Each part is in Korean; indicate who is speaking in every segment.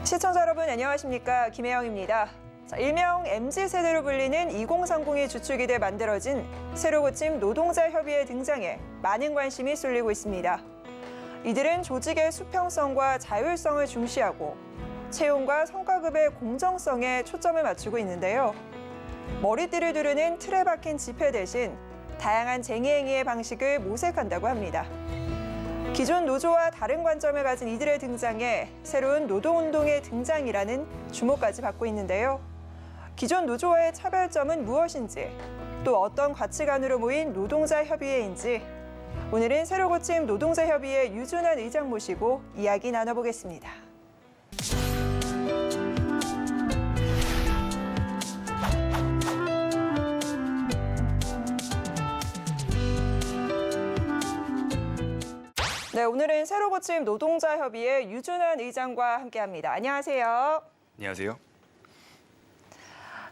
Speaker 1: 시청자 여러분 안녕하십니까, 김혜영입니다. 일명 MZ세대로 불리는 2030이 주축이 돼 만들어진 새로 고침 노동자 협의회 등장에 많은 관심이 쏠리고 있습니다. 이들은 조직의 수평성과 자율성을 중시하고 채용과 성과급의 공정성에 초점을 맞추고 있는데요. 머리띠를 두르는 틀에 박힌 지폐 대신 다양한 쟁의행위의 방식을 모색한다고 합니다. 기존 노조와 다른 관점을 가진 이들의 등장에 새로운 노동운동의 등장이라는 주목까지 받고 있는데요. 기존 노조와의 차별점은 무엇인지, 또 어떤 가치관으로 모인 노동자 협의회인지 오늘은 새로 고침 노동자 협의회 유준환 의장 모시고 이야기 나눠보겠습니다. 네, 오늘은 새로 고침 노동자 협의회 유준환 의장과 함께합니다. 안녕하세요.
Speaker 2: 안녕하세요.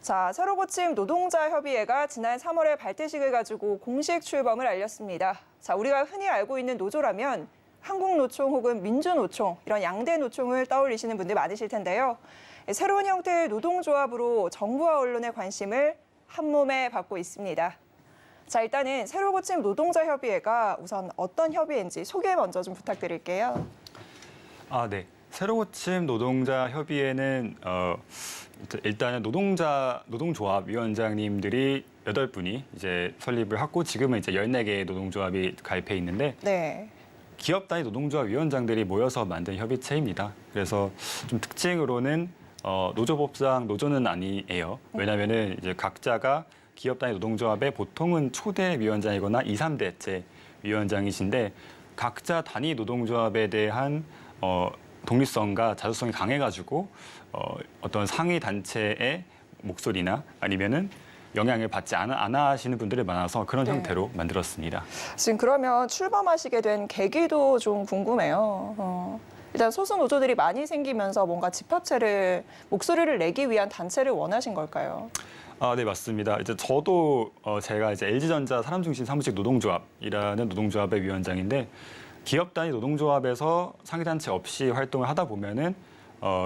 Speaker 1: 자, 새로 고침 노동자 협의회가 지난 3월에 발대식을 가지고 공식 출범을 알렸습니다. 자, 우리가 흔히 알고 있는 노조라면 한국노총 혹은 민주노총, 이런 양대 노총을 떠올리시는 분들 많으실 텐데요. 새로운 형태의 노동조합으로 정부와 언론의 관심을 한몸에 받고 있습니다. 자, 일단은 새로 고침 노동자 협의회가 우선 어떤 협의회인지 소개 먼저 좀 부탁드릴게요.
Speaker 2: 네. 새로 고침 노동자 협의회는 일단은 노동조합 위원장님들이 8분이 이제 설립을 하고 지금은 이제 14개의 노동조합이 가입해 있는데
Speaker 1: 네.
Speaker 2: 기업 단위 노동조합 위원장들이 모여서 만든 협의체입니다. 그래서 좀 특징으로는 노조법상 노조는 아니에요. 왜냐면은 이제 각자가 기업 단위 노동조합의 보통은 초대 위원장이거나 2, 3대째 위원장이신데 각자 단위 노동조합에 대한 독립성과 자주성이 강해가지고 어떤 상위 단체의 목소리나 아니면은 영향을 받지 않아 하시는 분들이 많아서 그런 형태로 만들었습니다.
Speaker 1: 지금 그러면 출범하시게 된 계기도 좀 궁금해요. 일단 소수 노조들이 많이 생기면서 뭔가 집합체를 목소리를 내기 위한 단체를 원하신 걸까요?
Speaker 2: 네, 맞습니다. 이제 저도 제가 이제 LG전자 사람중심 사무직 노동조합이라는 노동조합의 위원장인데 기업 단위 노동조합에서 상위단체 없이 활동을 하다 보면은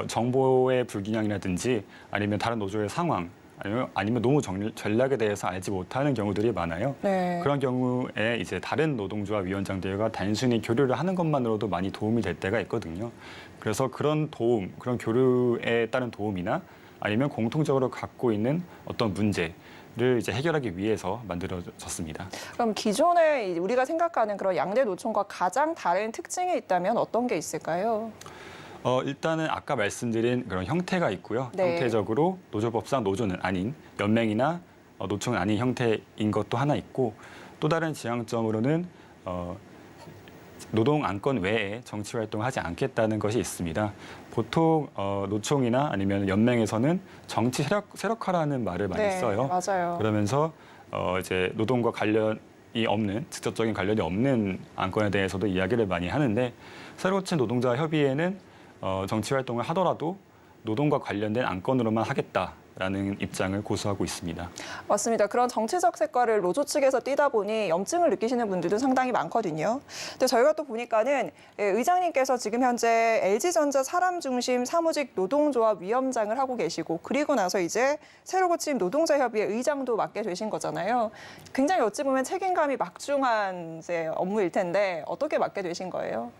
Speaker 2: 정보의 불균형이라든지 아니면 다른 노조의 상황 아니면 노무 전략에 대해서 알지 못하는 경우들이 많아요.
Speaker 1: 네.
Speaker 2: 그런 경우에 이제 다른 노동조합 위원장들과 단순히 교류를 하는 것만으로도 많이 도움이 될 때가 있거든요. 그래서 그런 도움, 그런 교류에 따른 도움이나 아니면 공통적으로 갖고 있는 어떤 문제를 이제 해결하기 위해서 만들어졌습니다.
Speaker 1: 그럼 기존에 우리가 생각하는 그런 양대 노총과 가장 다른 특징이 있다면 어떤 게 있을까요?
Speaker 2: 일단은 아까 말씀드린 그런 형태가 있고요.
Speaker 1: 네.
Speaker 2: 형태적으로 노조법상 노조는 아닌 연맹이나 노총은 아닌 형태인 것도 하나 있고 또 다른 지향점으로는 노동 안건 외에 정치 활동을 하지 않겠다는 것이 있습니다. 보통 노총이나 아니면 연맹에서는 정치 세력화라는 말을 많이 써요.
Speaker 1: 맞아요.
Speaker 2: 그러면서 이제 노동과 관련이 없는 직접적인 관련이 없는 안건에 대해서도 이야기를 많이 하는데 새로 고침 노동자 협의회는 정치 활동을 하더라도 노동과 관련된 안건으로만 하겠다라는 입장을 고수하고 있습니다.
Speaker 1: 맞습니다. 그런 정치적 색깔을 노조 측에서 띠다 보니 염증을 느끼시는 분들도 상당히 많거든요. 근데 저희가 또 보니까는 의장님께서 지금 현재 LG전자 사람중심 사무직 노동조합 위원장을 하고 계시고 그리고 나서 이제 새로 고침 노동자협의회 의장도 맡게 되신 거잖아요. 굉장히 어찌 보면 책임감이 막중한 이제 업무일 텐데 어떻게 맡게 되신 거예요?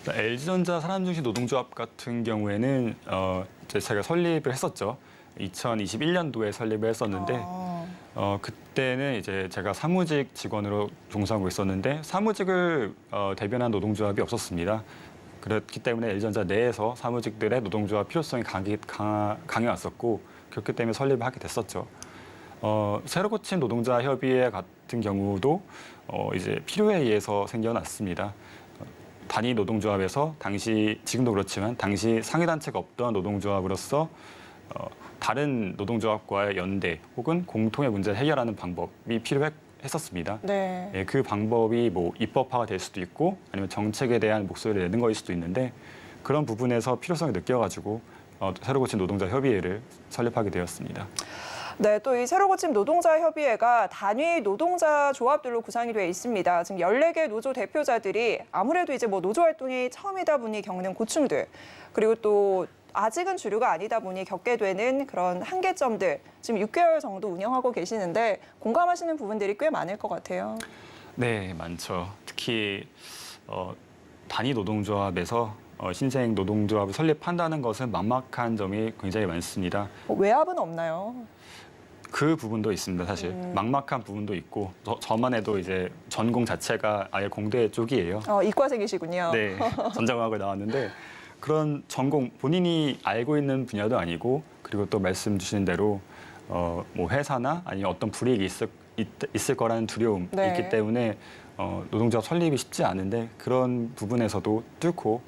Speaker 2: LG전자 사람중심 노동조합 같은 경우에는 이제 제가 설립을 했었죠. 2021년도에 설립을 했었는데 그때는 이제 제가 사무직 직원으로 종사하고 있었는데 사무직을 대변한 노동조합이 없었습니다. 그렇기 때문에 LG전자 내에서 사무직들의 노동조합 필요성이 강해왔었고 그렇기 때문에 설립을 하게 됐었죠. 새로 고침 노동자 협의회 같은 경우도 이제 필요에 의해서 생겨났습니다. 단위 노동조합에서 지금도 그렇지만 당시 상위단체가 없던 노동조합으로서 다른 노동조합과의 연대 혹은 공통의 문제를 해결하는 방법이 필요했었습니다.
Speaker 1: 네.
Speaker 2: 예, 그 방법이 뭐 입법화가 될 수도 있고 아니면 정책에 대한 목소리를 내는 거일 수도 있는데 그런 부분에서 필요성을 느껴가지고 새로 고침 노동자 협의회를 설립하게 되었습니다.
Speaker 1: 네, 또 이 새로 고침 노동자 협의회가 단위 노동자 조합들로 구성이 되어 있습니다. 지금 14개 노조 대표자들이 아무래도 이제 뭐 노조 활동이 처음이다 보니 겪는 고충들, 그리고 또 아직은 주류가 아니다 보니 겪게 되는 그런 한계점들, 지금 6개월 정도 운영하고 계시는데 공감하시는 부분들이 꽤 많을 것 같아요.
Speaker 2: 네, 많죠. 특히 단위 노동조합에서 신생 노동조합을 설립한다는 것은 막막한 점이 굉장히 많습니다.
Speaker 1: 외압은 없나요?
Speaker 2: 그 부분도 있습니다. 사실 막막한 부분도 있고 저만 해도 이제 전공 자체가 아예 공대 쪽이에요.
Speaker 1: 이과생이시군요.
Speaker 2: 네, 전자공학을 나왔는데 그런 전공 본인이 알고 있는 분야도 아니고 그리고 또 말씀 주신 대로 뭐 회사나 아니면 어떤 불이익이 있을 거라는 두려움이
Speaker 1: 네.
Speaker 2: 있기 때문에 노동조합 설립이 쉽지 않은데 그런 부분에서도 뚫고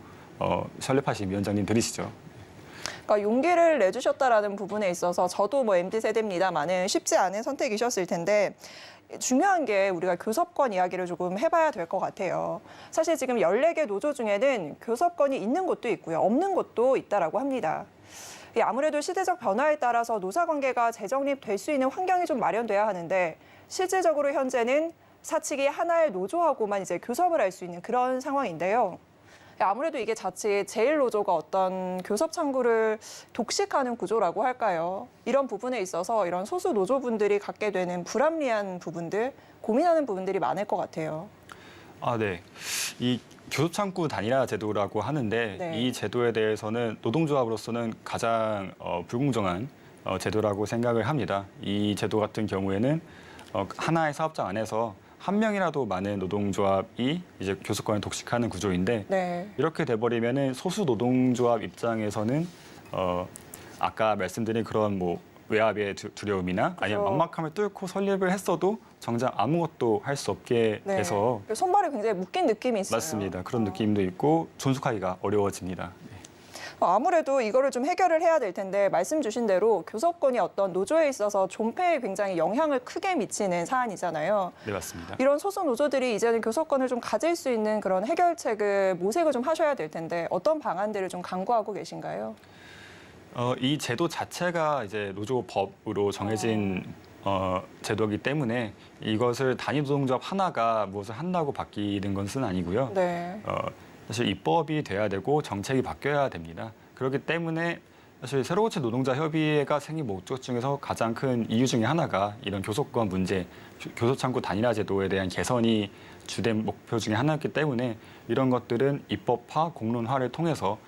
Speaker 2: 설립하신 위원장님 들으시죠.
Speaker 1: 그러니까 용기를 내주셨다라는 부분에 있어서 저도 뭐 MZ 세대입니다만은 쉽지 않은 선택이셨을 텐데 중요한 게 우리가 교섭권 이야기를 조금 해봐야 될 것 같아요. 사실 지금 14개 노조 중에는 교섭권이 있는 곳도 있고요. 없는 곳도 있다라고 합니다. 아무래도 시대적 변화에 따라서 노사관계가 재정립될 수 있는 환경이 좀 마련돼야 하는데 실질적으로 현재는 사측이 하나의 노조하고만 이제 교섭을 할 수 있는 그런 상황인데요. 아무래도 이게 자칫 제1노조가 어떤 교섭 창구를 독식하는 구조라고 할까요? 이런 부분에 있어서 이런 소수 노조분들이 갖게 되는 불합리한 부분들, 고민하는 부분들이 많을 것 같아요.
Speaker 2: 네. 이 교섭창구 단일화 제도라고 하는데
Speaker 1: 네.
Speaker 2: 이 제도에 대해서는 노동조합으로서는 가장 불공정한 제도라고 생각을 합니다. 이 제도 같은 경우에는 하나의 사업장 안에서 한 명이라도 많은 노동조합이 이제 교섭권을 독식하는 구조인데
Speaker 1: 네.
Speaker 2: 이렇게 돼버리면은 소수 노동조합 입장에서는 아까 말씀드린 그런 뭐 외압의 두려움이나 아니면
Speaker 1: 그렇죠.
Speaker 2: 막막함을 뚫고 설립을 했어도 정작 아무것도 할 수 없게
Speaker 1: 네.
Speaker 2: 돼서
Speaker 1: 손발이 굉장히 묶인 느낌이 있어요.
Speaker 2: 맞습니다. 그런 느낌도 있고 존속하기가 어려워집니다.
Speaker 1: 아무래도 이거를 좀 해결을 해야 될 텐데 말씀 주신 대로 교섭권이 어떤 노조에 있어서 존폐에 굉장히 영향을 크게 미치는 사안이잖아요.
Speaker 2: 네, 맞습니다.
Speaker 1: 이런 소수 노조들이 이제는 교섭권을 좀 가질 수 있는 그런 해결책을 모색을 좀 하셔야 될 텐데 어떤 방안들을 좀 강구하고 계신가요?
Speaker 2: 이 제도 자체가 이제 노조법으로 정해진 제도이기 때문에 이것을 단위 노동조합 하나가 무엇을 한다고 바뀌는 것은 아니고요.
Speaker 1: 네.
Speaker 2: 사실 입법이 돼야 되고 정책이 바뀌어야 됩니다. 그렇기 때문에 사실 새로 고침 노동자 협의회가 생긴 목적 중에서 가장 큰 이유 중에 하나가 이런 교섭권 문제, 교섭창구 단일화 제도에 대한 개선이 주된 목표 중에 하나였기 때문에 이런 것들은 입법화, 공론화를 통해서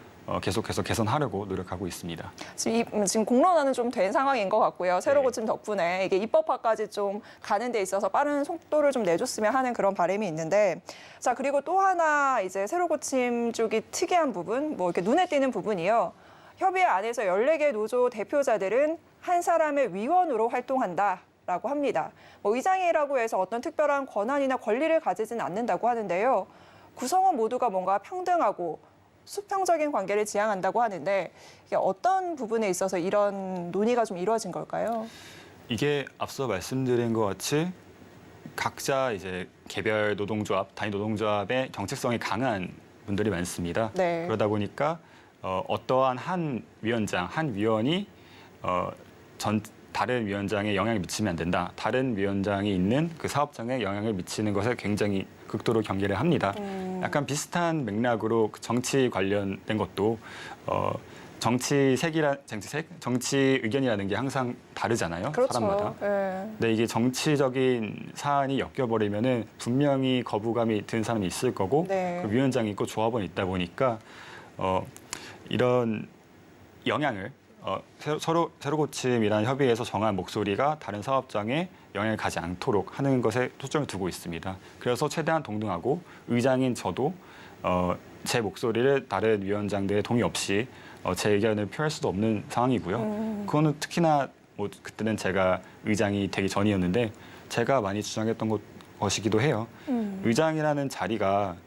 Speaker 2: 계속해서 개선하려고 노력하고 있습니다.
Speaker 1: 지금 공론화는 좀 된 상황인 것 같고요. 새로
Speaker 2: 네.
Speaker 1: 고침 덕분에 이게 입법화까지 좀 가는 데 있어서 빠른 속도를 좀 내줬으면 하는 그런 바람이 있는데, 자 그리고 또 하나 이제 새로 고침 쪽이 특이한 부분, 뭐 이렇게 눈에 띄는 부분이요. 협의회 안에서 14개 노조 대표자들은 한 사람의 위원으로 활동한다라고 합니다. 뭐 의장이라고 해서 어떤 특별한 권한이나 권리를 가지진 않는다고 하는데요. 구성원 모두가 뭔가 평등하고 수평적인 관계를 지향한다고 하는데 이게 어떤 부분에 있어서 이런 논의가 좀 이루어진 걸까요?
Speaker 2: 이게 앞서 말씀드린 것 같이 각자 이제 개별 노동조합, 단위 노동조합의 정체성이 강한 분들이 많습니다.
Speaker 1: 네.
Speaker 2: 그러다 보니까 어떠한 한 위원장, 한 위원이 다른 위원장에 영향을 미치면 안 된다. 다른 위원장이 있는 그 사업장에 영향을 미치는 것에 굉장히 극도로 경계를 합니다. 약간 비슷한 맥락으로 그 정치 관련된 것도 정치 의견이라는 게 항상 다르잖아요.
Speaker 1: 그렇죠.
Speaker 2: 사람마다.
Speaker 1: 네.
Speaker 2: 근데 이게 정치적인 사안이 엮여버리면은 분명히 거부감이 드는 사람이 있을 거고
Speaker 1: 네.
Speaker 2: 그 위원장이 있고 조합원이 있다 보니까 이런 영향을 새로 고침이라는 협의회에서 정한 목소리가 다른 사업장에 영향을 가지 않도록 하는 것에 초점을 두고 있습니다. 그래서 최대한 동등하고 의장인 저도 제 목소리를 다른 위원장들의 동의 없이 제 의견을 표할 수도 없는 상황이고요. 그거는 특히나 뭐 그때는 제가 의장이 되기 전이었는데 제가 많이 주장했던 것이기도 해요. 의장이라는 자리가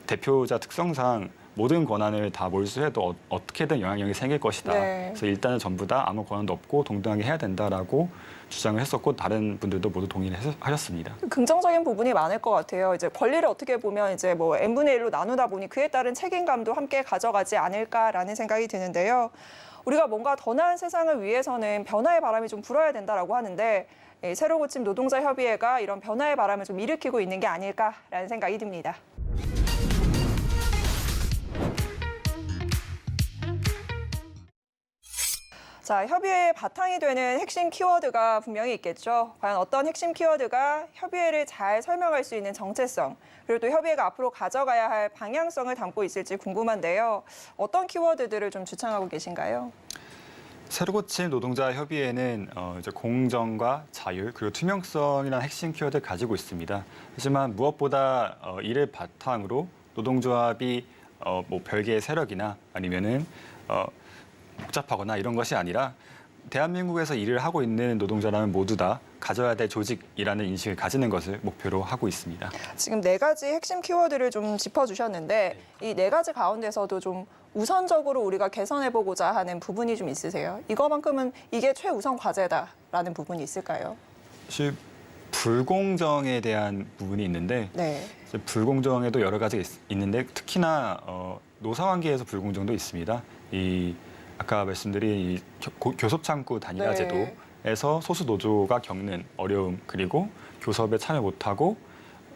Speaker 2: 대표자 특성상 모든 권한을 다 몰수해도 어떻게든 영향력이 생길 것이다.
Speaker 1: 네.
Speaker 2: 그래서 일단은 전부 다 아무 권한도 없고 동등하게 해야 된다라고 주장을 했었고 다른 분들도 모두 동의를 하셨습니다.
Speaker 1: 긍정적인 부분이 많을 것 같아요. 이제 권리를 어떻게 보면 이제 뭐 n분의 1로 나누다 보니 그에 따른 책임감도 함께 가져가지 않을까라는 생각이 드는데요. 우리가 뭔가 더 나은 세상을 위해서는 변화의 바람이 좀 불어야 된다라고 하는데 새로 고침 노동자 협의회가 이런 변화의 바람을 좀 일으키고 있는 게 아닐까라는 생각이 듭니다. 자, 협의회의 바탕이 되는 핵심 키워드가 분명히 있겠죠. 과연 어떤 핵심 키워드가 협의회를 잘 설명할 수 있는 정체성, 그리고 또 협의회가 앞으로 가져가야 할 방향성을 담고 있을지 궁금한데요. 어떤 키워드들을 좀 주창하고 계신가요?
Speaker 2: 새로 고침 노동자 협의회는 이제 공정과 자율 그리고 투명성이라는 핵심 키워드를 가지고 있습니다. 하지만 무엇보다 이를 바탕으로 노동조합이 뭐 별개의 세력이나 아니면은 복잡하거나 이런 것이 아니라 대한민국에서 일을 하고 있는 노동자라면 모두 다 가져야 될 조직이라는 인식을 가지는 것을 목표로 하고 있습니다.
Speaker 1: 지금 네 가지 핵심 키워드를 좀 짚어주셨는데 이 네 가지 가운데서도 좀 우선적으로 우리가 개선해보고자 하는 부분이 좀 있으세요? 이거만큼은 이게 최우선 과제다라는 부분이 있을까요?
Speaker 2: 사실 불공정에 대한 부분이 있는데
Speaker 1: 네.
Speaker 2: 불공정에도 여러 가지가 있는데 특히나 노사관계에서 불공정도 있습니다. 아까 말씀드린 이 교섭창구 단일화
Speaker 1: 네.
Speaker 2: 제도에서 소수 노조가 겪는 어려움 그리고 교섭에 참여 못하고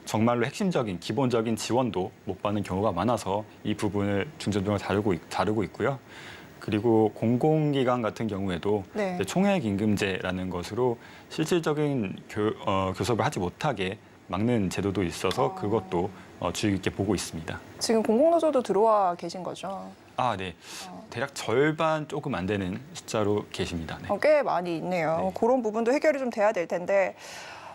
Speaker 2: 정말로 핵심적인 기본적인 지원도 못 받는 경우가 많아서 이 부분을 중점적으로 다루고 있고요. 그리고 공공기관 같은 경우에도
Speaker 1: 네.
Speaker 2: 이제 총액임금제라는 것으로 실질적인 교섭을 하지 못하게 막는 제도도 있어서 그것도 주의 깊게 보고 있습니다.
Speaker 1: 지금 공공노조도 들어와 계신 거죠?
Speaker 2: 네. 대략 절반 조금 안 되는 숫자로 계십니다. 네.
Speaker 1: 꽤 많이 있네요.
Speaker 2: 네.
Speaker 1: 그런 부분도 해결이 좀 돼야 될 텐데.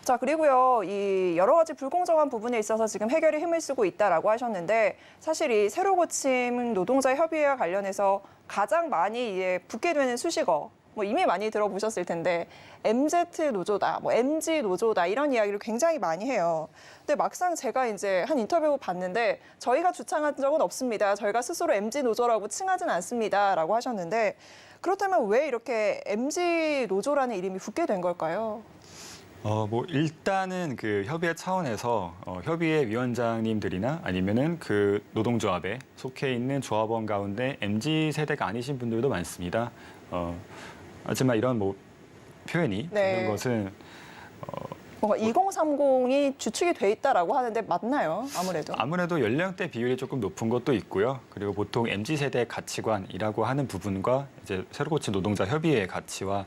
Speaker 1: 자, 그리고요, 이 여러 가지 불공정한 부분에 있어서 지금 해결에 힘을 쓰고 있다라고 하셨는데 사실 이 새로 고침 노동자 협의회와 관련해서 가장 많이 붙게 되는 수식어 뭐 이미 많이 들어보셨을 텐데 MZ 노조다, 뭐 MG 노조다 이런 이야기를 굉장히 많이 해요. 근데 막상 제가 이제 한 인터뷰 봤는데 저희가 주창한 적은 없습니다. 저희가 스스로 MG 노조라고 칭하진 않습니다라고 하셨는데 그렇다면 왜 이렇게 MG 노조라는 이름이 붙게 된 걸까요?
Speaker 2: 뭐 일단은 그 협의회 차원에서 협의회 위원장님들이나 아니면은 그 노동조합에 속해 있는 조합원 가운데 MZ 세대가 아니신 분들도 많습니다. 하지만 이런 뭐 표현이
Speaker 1: 네.
Speaker 2: 드는 것은
Speaker 1: 뭔가 2030이 주축이 돼 있다라고 하는데 맞나요?
Speaker 2: 아무래도 연령대 비율이 조금 높은 것도 있고요. 그리고 보통 MZ 세대의 가치관이라고 하는 부분과 이제 새로 고침 노동자 협의회의 가치와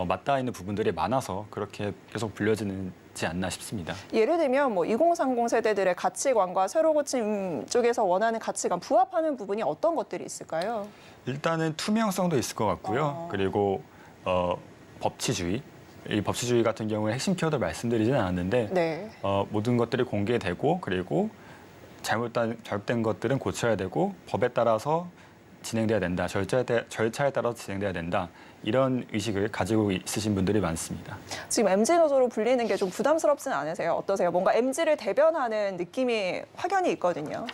Speaker 2: 맞닿아 있는 부분들이 많아서 그렇게 계속 불려지지 않나 싶습니다.
Speaker 1: 예를 들면 뭐 2030 세대들의 가치관과 새로 고침 쪽에서 원하는 가치관 부합하는 부분이 어떤 것들이 있을까요?
Speaker 2: 일단은 투명성도 있을 것 같고요. 그리고 법치주의. 이 법치주의 같은 경우에 핵심 키워드 말씀드리진 않았는데
Speaker 1: 네.
Speaker 2: 모든 것들이 공개되고 그리고 잘못된 것들은 고쳐야 되고 법에 따라서 진행돼야 된다. 절차에 따라서 진행돼야 된다. 이런 의식을 가지고 있으신 분들이 많습니다.
Speaker 1: 지금 MZ 노조로 불리는 게 좀 부담스럽진 않으세요? 어떠세요? 뭔가 MZ를 대변하는 느낌이 확연히 있거든요.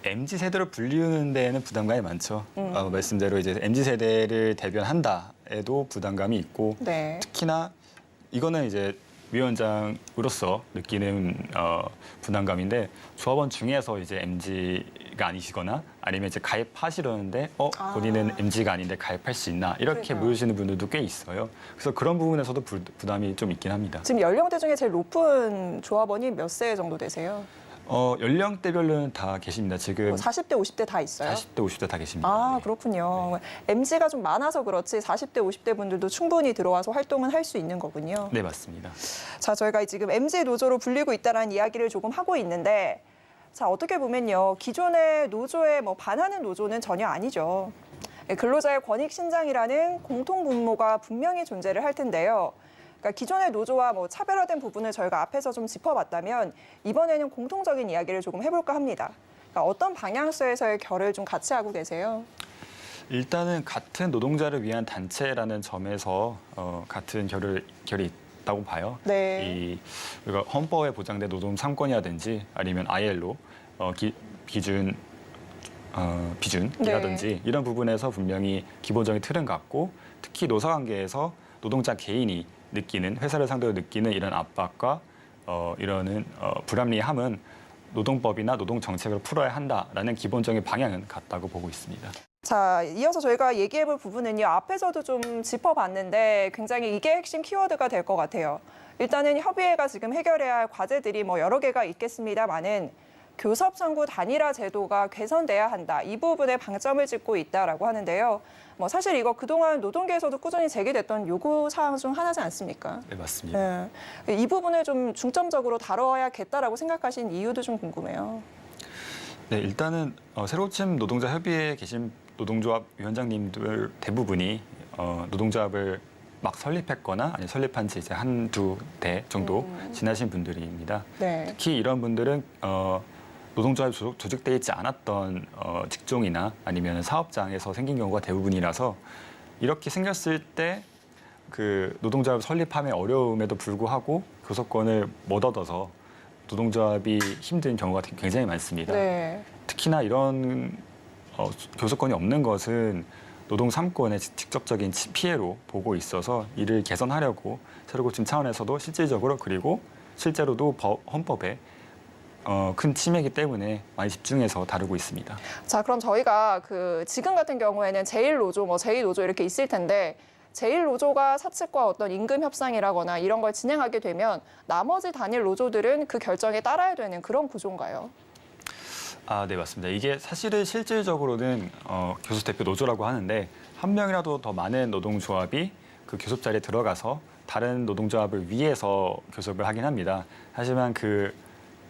Speaker 2: MZ 세대로 불리는 데에는 부담감이 많죠. 말씀대로 이제 MZ 세대를 대변한다에도 부담감이 있고
Speaker 1: 네.
Speaker 2: 특히나 이거는 이제 위원장으로서 느끼는 부담감인데 조합원 중에서 이제 MZ가 아니시거나 아니면 이제 가입하시려는데 본인은 MZ가 아닌데 가입할 수 있나 이렇게
Speaker 1: 그러니까요.
Speaker 2: 물으시는 분들도 꽤 있어요. 그래서 그런 부분에서도 부담이 좀 있긴 합니다.
Speaker 1: 지금 연령대 중에 제일 높은 조합원이 몇 세 정도 되세요?
Speaker 2: 연령대별로는 다 계십니다. 지금
Speaker 1: 40대, 50대 다 있어요?
Speaker 2: 40대, 50대 다 계십니다. 네.
Speaker 1: 그렇군요. MZ가 좀 많아서 그렇지 40대, 50대 분들도 충분히 들어와서 활동은 할 수 있는 거군요.
Speaker 2: 네, 맞습니다.
Speaker 1: 자, 저희가 지금 MZ 노조로 불리고 있다는 이야기를 조금 하고 있는데 자, 어떻게 보면요. 기존의 노조에 반하는 노조는 전혀 아니죠. 근로자의 권익 신장이라는 공통 분모가 분명히 존재를 할 텐데요. 그러니까 기존의 노조와 차별화된 부분을 저희가 앞에서 좀 짚어봤다면 이번에는 공통적인 이야기를 조금 해볼까 합니다. 그러니까 어떤 방향성에서의 결을 좀 같이 하고 계세요?
Speaker 2: 일단은 같은 노동자를 위한 단체라는 점에서 같은 결이 있다고 봐요.
Speaker 1: 네.
Speaker 2: 우리가 헌법에 보장된 노동 3권이라든지 아니면 ILO 기준 비준이라든지 이런 부분에서 분명히 기본적인 틀은 같고 특히 노사관계에서 노동자 개인이 느끼는 회사를 상대로 느끼는 이런 압박과 이러는 불합리함은 노동법이나 노동 정책으로 풀어야 한다라는 기본적인 방향은 같다고 보고 있습니다.
Speaker 1: 자, 이어서 저희가 얘기해볼 부분은요. 앞에서도 좀 짚어봤는데 굉장히 이게 핵심 키워드가 될 것 같아요. 일단은 협의회가 지금 해결해야 할 과제들이 뭐 여러 개가 있겠습니다만은 교섭상구 단일화 제도가 개선돼야 한다. 이 부분에 방점을 찍고 있다라고 하는데요. 뭐 사실 이거 그동안 노동계에서도 꾸준히 제기됐던 요구 사항 중 하나지 않습니까?
Speaker 2: 네, 맞습니다.
Speaker 1: 네. 이 부분을 좀 중점적으로 다뤄야겠다라고 생각하신 이유도 좀 궁금해요.
Speaker 2: 네, 일단은 새로침 노동자 협의회에 계신 노동조합 위원장님들 대부분이 노동조합을 막 설립했거나 아니 설립한 지 이제 한두 대 정도 지나신 분들입니다.
Speaker 1: 네.
Speaker 2: 특히 이런 분들은 노동조합이 조직되어 있지 않았던 직종이나 아니면 사업장에서 생긴 경우가 대부분이라서 이렇게 생겼을 때 그 노동조합 설립함의 어려움에도 불구하고 교섭권을 못 얻어서 노동조합이 힘든 경우가 굉장히 많습니다.
Speaker 1: 네.
Speaker 2: 특히나 이런 교섭권이 없는 것은 노동 3권의 직접적인 피해로 보고 있어서 이를 개선하려고 새로고침 차원에서도 실질적으로 그리고 실제로도 헌법에 큰 침해이기 때문에 많이 집중해서 다루고 있습니다.
Speaker 1: 자, 그럼 저희가 지금 같은 경우에는 제1노조, 뭐 제2노조 이렇게 있을 텐데 제1노조가 사측과 어떤 임금 협상이라거나 이런 걸 진행하게 되면 나머지 단일 노조들은 그 결정에 따라야 되는 그런 구조인가요?
Speaker 2: 아, 네, 맞습니다. 이게 사실은 실질적으로는 교섭 대표 노조라고 하는데 한 명이라도 더 많은 노동조합이 그 교섭 자리에 들어가서 다른 노동조합을 위해서 교섭을 하긴 합니다. 하지만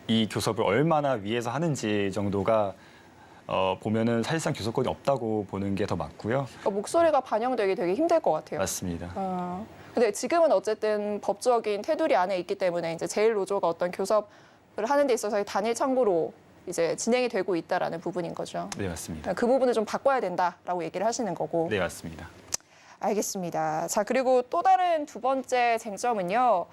Speaker 2: 이 교섭을 얼마나 위해서 하는지 정도가 보면은 사실상 교섭권이 없다고 보는 게 더 맞고요.
Speaker 1: 그러니까 목소리가 반영되기 되게 힘들 것 같아요.
Speaker 2: 맞습니다.
Speaker 1: 근데 지금은 어쨌든 법적인 테두리 안에 있기 때문에 이제 제1노조가 어떤 교섭을 하는 데 있어서 단일 창구로 이제 진행이 되고 있다라는 부분인 거죠.
Speaker 2: 네, 맞습니다.
Speaker 1: 그 부분을 좀 바꿔야 된다라고 얘기를 하시는 거고.
Speaker 2: 네, 맞습니다.
Speaker 1: 알겠습니다. 자, 그리고 또 다른 두 번째 쟁점은요.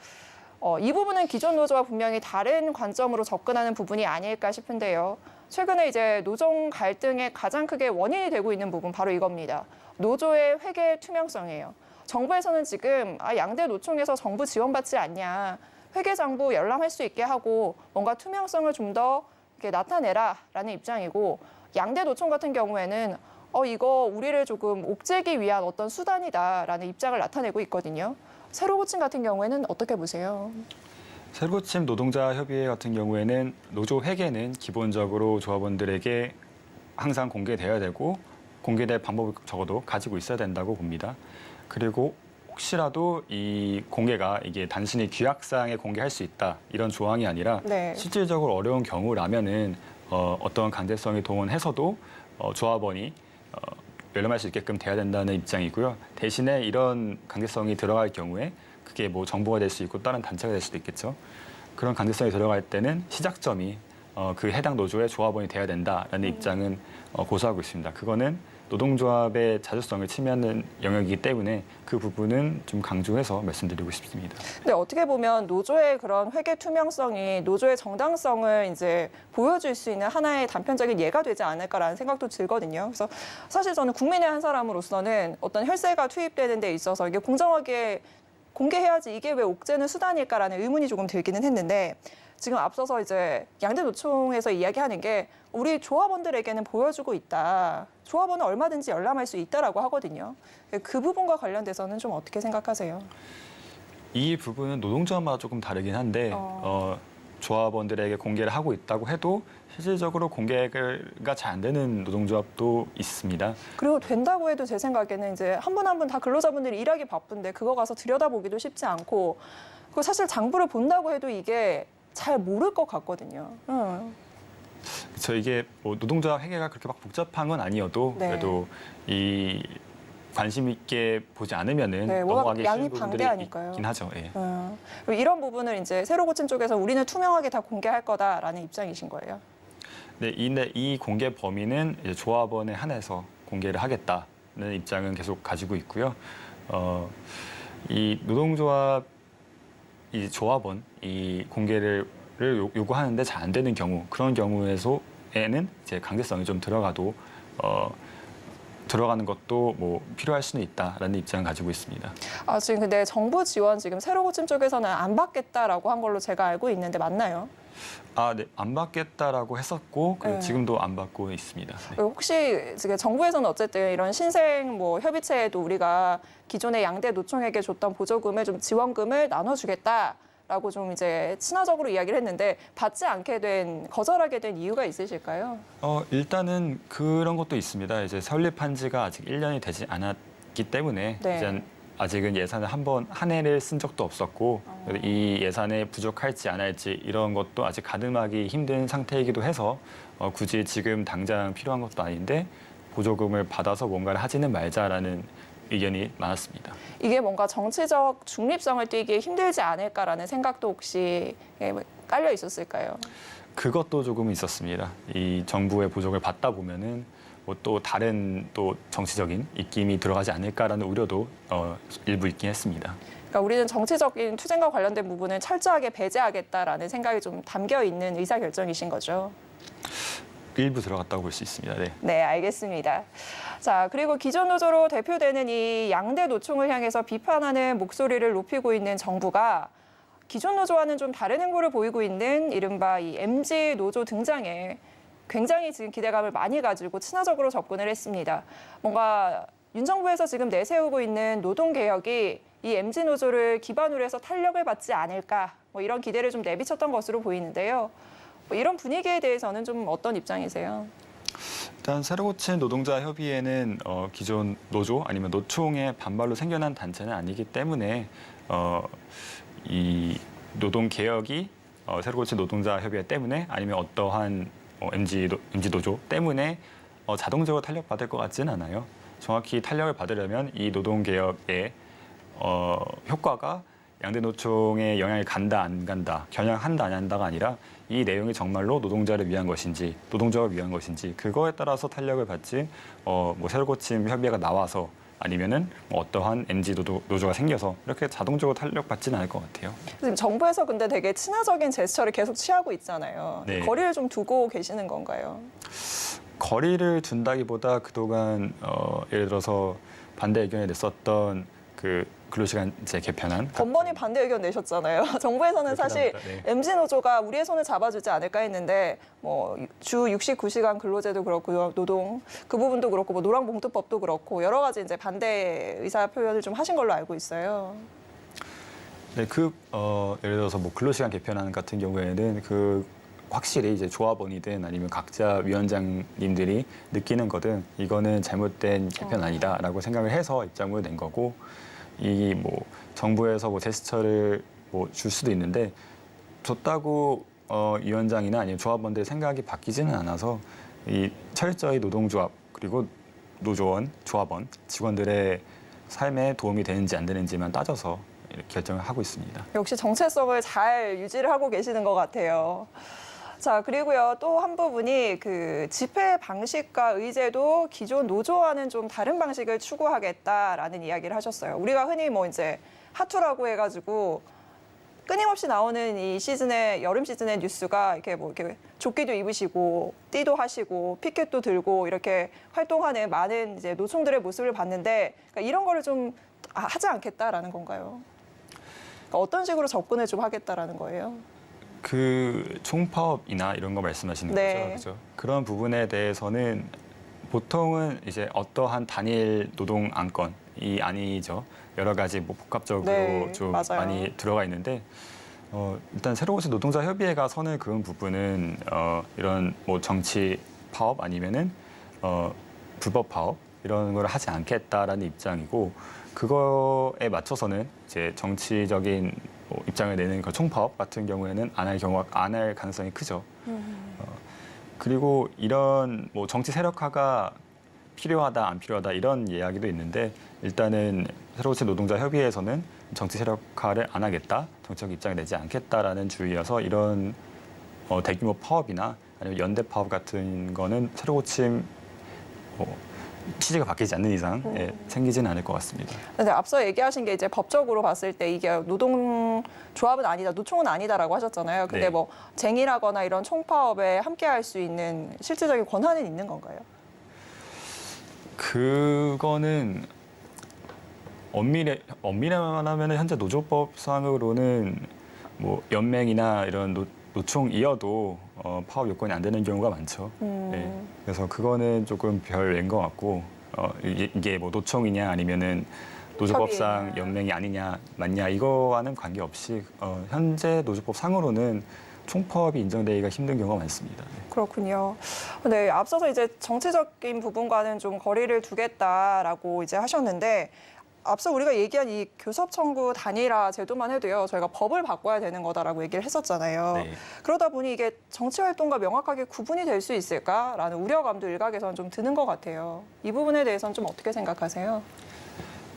Speaker 1: 이 부분은 기존 노조와 분명히 다른 관점으로 접근하는 부분이 아닐까 싶은데요. 최근에 이제 노동 갈등의 가장 크게 원인이 되고 있는 부분 바로 이겁니다. 노조의 회계 투명성이에요. 정부에서는 지금 양대 노총에서 정부 지원받지 않냐. 회계장부 열람할 수 있게 하고 뭔가 투명성을 좀 더 이렇게 나타내라라는 입장이고 양대 노총 같은 경우에는 이거 우리를 조금 옥죄기 위한 어떤 수단이다라는 입장을 나타내고 있거든요. 새로고침 같은 경우에는 어떻게 보세요?
Speaker 2: 새로고침 노동자 협의회 같은 경우에는 노조 회계는 기본적으로 조합원들에게 항상 공개돼야 되고 공개될 방법을 적어도 가지고 있어야 된다고 봅니다. 그리고 혹시라도 이 공개가 이게 단순히 규약사항에 공개할 수 있다 이런 조항이 아니라
Speaker 1: 네.
Speaker 2: 실질적으로 어려운 경우라면은 어떤 강제성이 동원해서도 조합원이 열람할 수 있게끔 돼야 된다는 입장이고요. 대신에 이런 강제성이 들어갈 경우에 그게 뭐 정부가 될 수 있고 다른 단체가 될 수도 있겠죠. 그런 강제성이 들어갈 때는 시작점이 그 해당 노조의 조합원이 돼야 된다라는 입장은 고수하고 있습니다. 그거는 노동조합의 자주성을 침해하는 영역이기 때문에 그 부분은 좀 강조해서 말씀드리고 싶습니다.
Speaker 1: 근데 어떻게 보면 노조의 그런 회계 투명성이 노조의 정당성을 이제 보여줄 수 있는 하나의 단편적인 예가 되지 않을까라는 생각도 들거든요. 그래서 사실 저는 국민의 한 사람으로서는 어떤 혈세가 투입되는 데 있어서 이게 공정하게 공개해야지 이게 왜 옥죄는 수단일까라는 의문이 조금 들기는 했는데 지금 앞서서 이제 양대 노총에서 이야기하는 게 우리 조합원들에게는 보여주고 있다. 조합원은 얼마든지 열람할 수 있다라고 하거든요. 그 부분과 관련돼서는 좀 어떻게 생각하세요?
Speaker 2: 이 부분은 노동조합마다 조금 다르긴 한데 조합원들에게 공개를 하고 있다고 해도 실질적으로 공개가 잘 안 되는 노동조합도 있습니다.
Speaker 1: 그리고 된다고 해도 제 생각에는 이제 한 분 한 분 다 근로자분들이 일하기 바쁜데 그거 가서 들여다보기도 쉽지 않고 그리고 사실 장부를 본다고 해도 이게 잘 모를 것 같거든요.
Speaker 2: 그렇죠. 이게 뭐 노동조합 회계가 그렇게 막 복잡한 건 아니어도
Speaker 1: 네.
Speaker 2: 그래도 이 관심 있게 보지 않으면은
Speaker 1: 네,
Speaker 2: 넘어가기
Speaker 1: 양이
Speaker 2: 쉬운 부분들이
Speaker 1: 방대하니까요.
Speaker 2: 있긴 하죠. 예.
Speaker 1: 그리고 이런 부분을 이제 새로고침 쪽에서 우리는 투명하게 다 공개할 거다라는 입장이신 거예요.
Speaker 2: 네, 이 공개 범위는 이제 조합원에 한해서 공개를 하겠다는 입장은 계속 가지고 있고요. 이 노동조합 이 조합원 이 공개를 요구하는데 잘 안 되는 경우 그런 경우에서 노조에는 이제 강제성이 좀 들어가는 것도 뭐 필요할 수는 있다라는 입장을 가지고 있습니다.
Speaker 1: 지금 근데 정부 지원 지금 새로고침 쪽에서는 안 받겠다라고 한 걸로 제가 알고 있는데 맞나요?
Speaker 2: 네, 안 받겠다라고 했었고
Speaker 1: 네.
Speaker 2: 지금도 안 받고 있습니다. 네.
Speaker 1: 혹시 지금 정부에서는 어쨌든 이런 신생 뭐 협의체에도 우리가 기존의 양대 노총에게 줬던 보조금을 좀 지원금을 나눠주겠다라고 좀 이제 친화적으로 이야기를 했는데 거절하게 된 이유가 있으실까요?
Speaker 2: 일단은 그런 것도 있습니다. 이제 설립한 지가 아직 1년이 되지 않았기 때문에
Speaker 1: 네.
Speaker 2: 이제 아직은 예산을 한 해를 쓴 적도 없었고 이 예산에 부족할지 안 할지 이런 것도 아직 가늠하기 힘든 상태이기도 해서 굳이 지금 당장 필요한 것도 아닌데 보조금을 받아서 뭔가를 하지는 말자라는 의견이 많았습니다.
Speaker 1: 이게 뭔가 정치적 중립성을 띠기에 힘들지 않을까라는 생각도 혹시 깔려 있었을까요?
Speaker 2: 그것도 조금 있었습니다. 이 정부의 보조금을 받다 보면은 뭐 또 다른 또 정치적인 입김이 들어가지 않을까라는 우려도 일부 있긴 했습니다.
Speaker 1: 그러니까 우리는 정치적인 투쟁과 관련된 부분을 철저하게 배제하겠다라는 생각이 좀 담겨 있는 의사결정이신 거죠.
Speaker 2: 일부 들어갔다고 볼 수 있습니다. 네.
Speaker 1: 네, 알겠습니다. 자, 그리고 기존 노조로 대표되는 이 양대 노총을 향해서 비판하는 목소리를 높이고 있는 정부가 기존 노조와는 좀 다른 행보를 보이고 있는 이른바 이 MG 노조 등장에 굉장히 지금 기대감을 많이 가지고 친화적으로 접근을 했습니다. 뭔가 윤 정부에서 지금 내세우고 있는 노동개혁이 이 MG 노조를 기반으로 해서 탄력을 받지 않을까 뭐 이런 기대를 좀 내비쳤던 것으로 보이는데요. 뭐 이런 분위기에 대해서는 좀 어떤 입장이세요?
Speaker 2: 일단 새로 고친 노동자 협의회는 기존 노조 아니면 노총의 반발로 생겨난 단체는 아니기 때문에 이 노동 개혁이 새로 고친 노동자 협의회 때문에 아니면 어떠한 MG 노조 때문에 자동적으로 탄력받을 것 같지는 않아요. 정확히 탄력을 받으려면 이 노동 개혁의 효과가 양대 노총에 영향이 간다 안 간다, 겨냥한다 안 한다가 아니라 이 내용이 정말로 노동자를 위한 것인지, 노동자를 위한 것인지 그거에 따라서 탄력을 받지. 뭐 새로 고침 협의회가 나와서 아니면은 뭐 어떠한 MG 노조가 생겨서 이렇게 자동적으로 탄력받지는 않을 것 같아요.
Speaker 1: 지금 정부에서 근데 되게 친화적인 제스처를 계속 취하고 있잖아요.
Speaker 2: 네.
Speaker 1: 거리를 좀 두고 계시는 건가요?
Speaker 2: 거리를 둔다기보다 그동안 예를 들어서 반대 의견을 냈었던 그 근로시간제 개편안
Speaker 1: 번번이 반대 의견 내셨잖아요. 정부에서는 사실
Speaker 2: 네.
Speaker 1: MG 노조가 우리의 손을 잡아주지 않을까 했는데 뭐 주 69시간 근로제도 그렇고 노동 그 부분도 그렇고 뭐 노랑봉투법도 그렇고 여러 가지 이제 반대 의사 표현을 좀 하신 걸로 알고 있어요.
Speaker 2: 네, 예를 들어서 뭐 근로시간 개편안 같은 경우에는 확실히 이제 조합원이든 아니면 각자 위원장님들이 느끼는 거든 이거는 잘못된 개편안이다라고 생각을 해서 입장을 낸 거고 이 뭐 정부에서 뭐 제스처를 뭐 줄 수도 있는데 줬다고 위원장이나 아니면 조합원들의 생각이 바뀌지는 않아서 이 철저히 노동조합 그리고 노조원, 조합원, 직원들의 삶에 도움이 되는지 안 되는지만 따져서 이렇게 결정을 하고 있습니다.
Speaker 1: 역시 정체성을 잘 유지를 하고 계시는 것 같아요. 자, 그리고요, 또 한 부분이 그 집회 방식과 의제도 기존 노조와는 좀 다른 방식을 추구하겠다라는 이야기를 하셨어요. 우리가 흔히 뭐 이제 하투라고 해가지고 끊임없이 나오는 이 시즌의 여름 시즌의 뉴스가 이렇게 뭐 이렇게 조끼도 입으시고 띠도 하시고 피켓도 들고 이렇게 활동하는 많은 이제 노총들의 모습을 봤는데 그러니까 이런 거를 좀 하지 않겠다라는 건가요? 그러니까 어떤 식으로 접근을 좀 하겠다라는 거예요?
Speaker 2: 그 총파업이나 이런 거 말씀하시는
Speaker 1: 네.
Speaker 2: 거죠, 그렇죠? 그런 부분에 대해서는 보통은 이제 어떠한 단일 노동 안건이 아니죠. 여러 가지 뭐 복합적으로
Speaker 1: 네,
Speaker 2: 좀
Speaker 1: 맞아요.
Speaker 2: 많이 들어가 있는데 일단 새로 고친 노동자 협의회가 선을 그은 부분은 이런 뭐 정치 파업 아니면은 불법 파업 이런 걸 하지 않겠다라는 입장이고 그거에 맞춰서는 이제 정치적인 뭐 입장을 내는 그 총파업 같은 경우에는 안 할 가능성이 크죠. 그리고 이런 뭐 정치 세력화가 필요하다 안 필요하다 이런 이야기도 있는데 일단은 새로 고친 노동자 협의회에서는 정치 세력화를 안 하겠다, 정치적 입장을 내지 않겠다라는 주의여서 이런 대규모 파업이나 아니면 연대 파업 같은 거는 새로 고침 취지가 바뀌지 않는 이상 생기지는 않을 것 같습니다.
Speaker 1: 근데 앞서 얘기하신 게 이제 법적으로 봤을 때 이게 노동조합은 아니다, 노총은 아니다라고 하셨잖아요. 근데
Speaker 2: 네.
Speaker 1: 뭐 쟁이라거나 이런 총파업에 함께할 수 있는 실질적인 권한은 있는 건가요?
Speaker 2: 그거는 엄밀히만 하면 현재 노조법상으로는 뭐 연맹이나 이런 노총이어도 파업 요건이 안 되는 경우가 많죠. 네. 그래서 그거는 조금 별외인 것 같고 이게 뭐 노총이냐 아니면은 노조법상
Speaker 1: 협의회냐.
Speaker 2: 연맹이 아니냐 맞냐 이거와는 관계없이 현재 노조법 상으로는 총파업이 인정되기가 힘든 경우가 많습니다. 네.
Speaker 1: 그렇군요. 네, 앞서서 이제 정치적인 부분과는 좀 거리를 두겠다라고 이제 하셨는데 앞서 우리가 얘기한 이 교섭 청구 단일화 제도만 해도요, 저희가 법을 바꿔야 되는 거다라고 얘기를 했었잖아요.
Speaker 2: 네.
Speaker 1: 그러다 보니 이게 정치 활동과 명확하게 구분이 될 수 있을까라는 우려감도 일각에서는 좀 드는 것 같아요. 이 부분에 대해서는 좀 어떻게 생각하세요?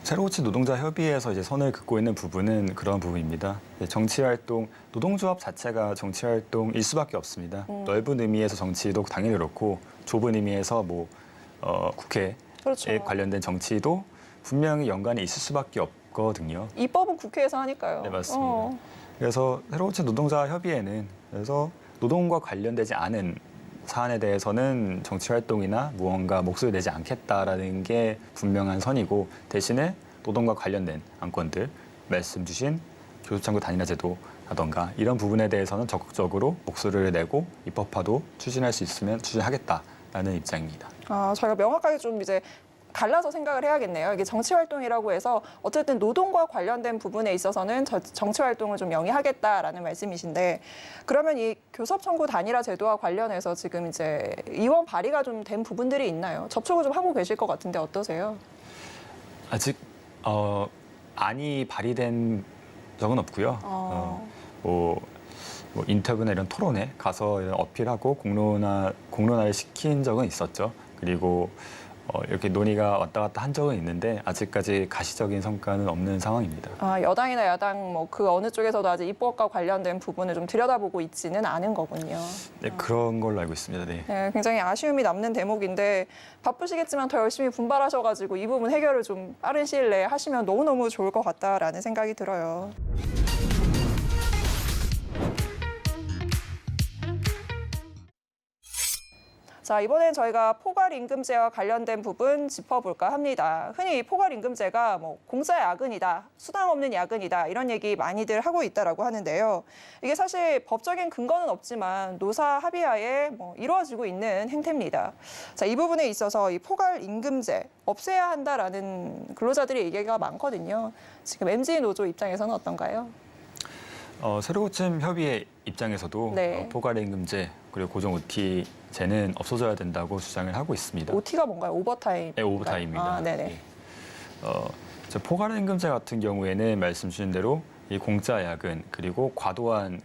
Speaker 2: 새로 고친 노동자 협의회에서 이제 선을 긋고 있는 부분은 그런 부분입니다. 정치 활동, 노동조합 자체가 정치 활동일 수밖에 없습니다. 넓은 의미에서 정치도 당연히 그렇고 좁은 의미에서 뭐 국회에
Speaker 1: 그렇죠.
Speaker 2: 관련된 정치도 분명히 연관이 있을 수밖에 없거든요.
Speaker 1: 입법은 국회에서 하니까요.
Speaker 2: 네, 맞습니다. 그래서 새로 고친 노동자 협의회는 그래서 노동과 관련되지 않은 사안에 대해서는 정치 활동이나 무언가 목소리 내지 않겠다라는 게 분명한 선이고 대신에 노동과 관련된 안건들 말씀 주신 교섭청구 단일화 제도라던가 이런 부분에 대해서는 적극적으로 목소리를 내고 입법화도 추진할 수 있으면 추진하겠다라는 입장입니다.
Speaker 1: 저희가 명확하게 좀 이제 갈라서 생각을 해야겠네요. 이게 정치 활동이라고 해서 어쨌든 노동과 관련된 부분에 있어서는 정치 활동을 좀 영위하겠다라는 말씀이신데 그러면 이 교섭 청구 단일화 제도와 관련해서 지금 이제 의원 발의가 좀 된 부분들이 있나요? 접촉을 좀 하고 계실 것 같은데 어떠세요?
Speaker 2: 아직 안이 발의된 적은 없고요. 뭐 인터뷰나 이런 토론회 가서 이런 어필하고 공론화를 시킨 적은 있었죠. 그리고 이렇게 논의가 왔다 갔다 한 적은 있는데 아직까지 가시적인 성과는 없는 상황입니다.
Speaker 1: 여당이나 야당 뭐 그 어느 쪽에서도 아직 입법과 관련된 부분을 좀 들여다보고 있지는 않은 거군요.
Speaker 2: 네, 그런 걸로 알고 있습니다. 네.
Speaker 1: 네, 굉장히 아쉬움이 남는 대목인데 바쁘시겠지만 더 열심히 분발하셔가지고 이 부분 해결을 좀 빠른 시일 내에 하시면 너무너무 좋을 것 같다라는 생각이 들어요. 자, 이번엔 저희가 포괄임금제와 관련된 부분 짚어볼까 합니다. 흔히 포괄임금제가 뭐 공짜 야근이다, 수당 없는 야근이다 이런 얘기 많이들 하고 있다라고 하는데요. 이게 사실 법적인 근거는 없지만 노사 합의하에 뭐 이루어지고 있는 행태입니다. 자, 이 부분에 있어서 이 포괄임금제 없애야 한다라는 근로자들의 얘기가 많거든요. 지금 MG 노조 입장에서는 어떤가요?
Speaker 2: 새로 고침 협의회 입장에서도
Speaker 1: 네.
Speaker 2: 포괄임금제 그리고 고정 OT제는 없어져야 된다고 주장을 하고 있습니다.
Speaker 1: OT가 뭔가요? 오버타임?
Speaker 2: 네, 오버타임입니다.
Speaker 1: 네네.
Speaker 2: 네. 포괄임금제 같은 경우에는 말씀 주신 대로 이 공짜 야근 그리고 과도한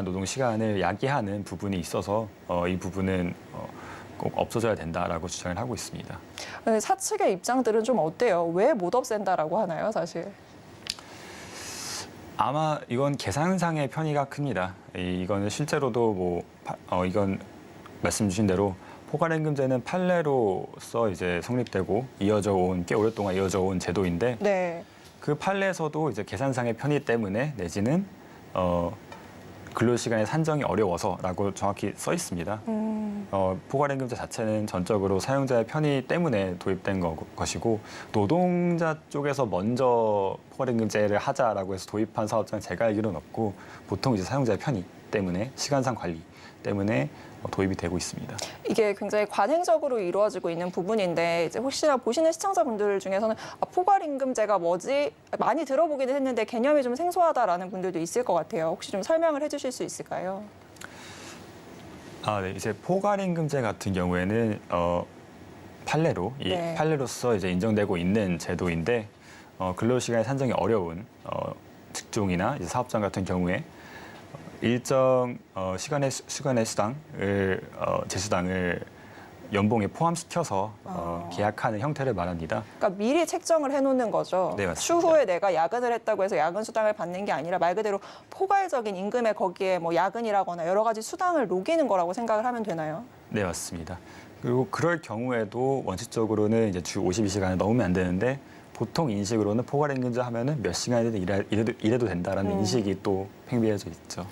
Speaker 2: 노동 시간을 야기하는 부분이 있어서 이 부분은 꼭 없어져야 된다라고 주장을 하고 있습니다.
Speaker 1: 사측의 입장들은 좀 어때요? 왜 못 없앤다라고 하나요, 사실?
Speaker 2: 아마 이건 계산상의 편의가 큽니다. 이거는 실제로도 이건 말씀 주신 대로 포괄임금제는 판례로서 이제 성립되고 꽤 오랫동안 이어져 온 제도인데
Speaker 1: 네.
Speaker 2: 그 판례에서도 이제 계산상의 편의 때문에 내지는 근로시간의 산정이 어려워서라고 정확히 써 있습니다. 포괄임금제 자체는 전적으로 사용자의 편의 때문에 도입된 것이고 노동자 쪽에서 먼저 포괄임금제를 하자라고 해서 도입한 사업장은 제가 알기로는 없고 보통 이제 사용자의 편의 때문에 시간상 관리 때문에 도입이 되고 있습니다.
Speaker 1: 이게 굉장히 관행적으로 이루어지고 있는 부분인데 이제 혹시나 보시는 시청자분들 중에서는 포괄임금제가 뭐지? 많이 들어보기는 했는데 개념이 좀 생소하다라는 분들도 있을 것 같아요. 혹시 좀 설명을 해주실 수 있을까요?
Speaker 2: 네. 이제 포괄임금제 같은 경우에는
Speaker 1: 네.
Speaker 2: 판례로서 이제 인정되고 있는 제도인데 근로시간의 산정이 어려운 직종이나 이제 사업장 같은 경우에 일정 시간의 수당을 제수당을 연봉에 포함시켜서 계약하는 형태를 말합니다.
Speaker 1: 그러니까 미리 책정을 해놓는 거죠.
Speaker 2: 네, 맞습니다.
Speaker 1: 추후에 내가 야근을 했다고 해서 야근 수당을 받는 게 아니라 말 그대로 포괄적인 임금에 거기에 뭐 야근이라거나 여러 가지 수당을 녹이는 거라고 생각을 하면 되나요?
Speaker 2: 네, 맞습니다. 그리고 그럴 경우에도 원칙적으로는 이제 주 52시간을 넘으면 안 되는데 보통 인식으로는 포괄임금제 하면은 몇 시간이든 일해도 된다라는 인식이 또 팽배해져 있죠.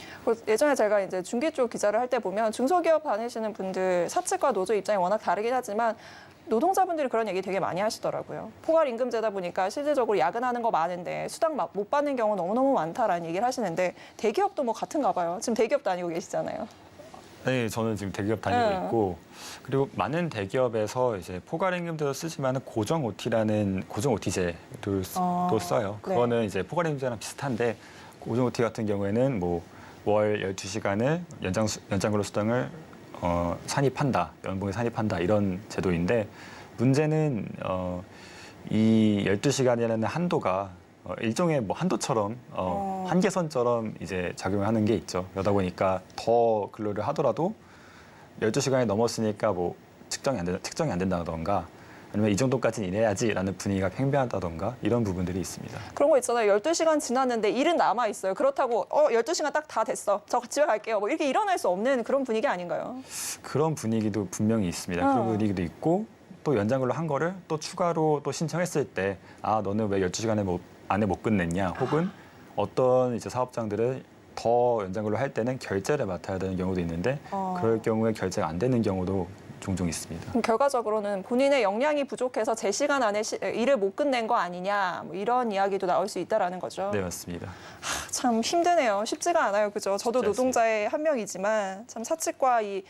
Speaker 1: 예전에 제가 이제 중기 쪽 기자를 할 때 보면 중소기업 다니시는 분들 사측과 노조 입장이 워낙 다르긴 하지만 노동자분들이 그런 얘기 되게 많이 하시더라고요. 포괄임금제다 보니까 실질적으로 야근하는 거 많은데 수당 못 받는 경우 너무너무 많다라는 얘기를 하시는데 대기업도 뭐 같은가 봐요. 지금 대기업 다니고 계시잖아요.
Speaker 2: 네, 저는 지금 대기업 다니고 있고 그리고 많은 대기업에서 이제 포괄임금제도 쓰지만 고정 OT제를 또 써요.
Speaker 1: 네.
Speaker 2: 그거는 이제 포괄임금제랑 비슷한데 고정 OT 같은 경우에는 뭐 월 12시간을 연장근로 수당을 산입한다, 연봉에 산입한다 이런 제도인데 문제는 이 12시간이라는 한도가 일종의 뭐 한도처럼 한계선처럼 이제 작용하는 게 있죠. 그러다 보니까 더 근로를 하더라도 12시간이 넘었으니까 뭐 측정이 안 된다던가 아니면 이 정도까지는 일해야지라는 분위기가 팽배하다던가 이런 부분들이 있습니다.
Speaker 1: 그런 거 있잖아요. 12시간 지났는데 일은 남아 있어요. 그렇다고 12시간 딱 다 됐어. 저 집에 갈게요. 뭐 이렇게 일어날 수 없는 그런 분위기 아닌가요?
Speaker 2: 그런 분위기도 분명히 있습니다. 그런 분위기도 있고 또 연장근로 한 거를 또 추가로 또 신청했을 때 너는 왜 12시간에 안에 못 끝냈냐 혹은 어떤 이제 사업장들은 더 연장근로 할 때는 결제를 맡아야 되는 경우도 있는데 그럴 경우에 결제가 안 되는 경우도 종종 있습니다.
Speaker 1: 그럼 결과적으로는 본인의 역량이 부족해서 제 시간 안에 일을 못 끝낸 거 아니냐 뭐 이런 이야기도 나올 수 있다라는 거죠.
Speaker 2: 네, 맞습니다.
Speaker 1: 참 힘드네요. 쉽지가 않아요. 그죠? 저도
Speaker 2: 쉽지
Speaker 1: 노동자의 한 명이지만 참 사측과 이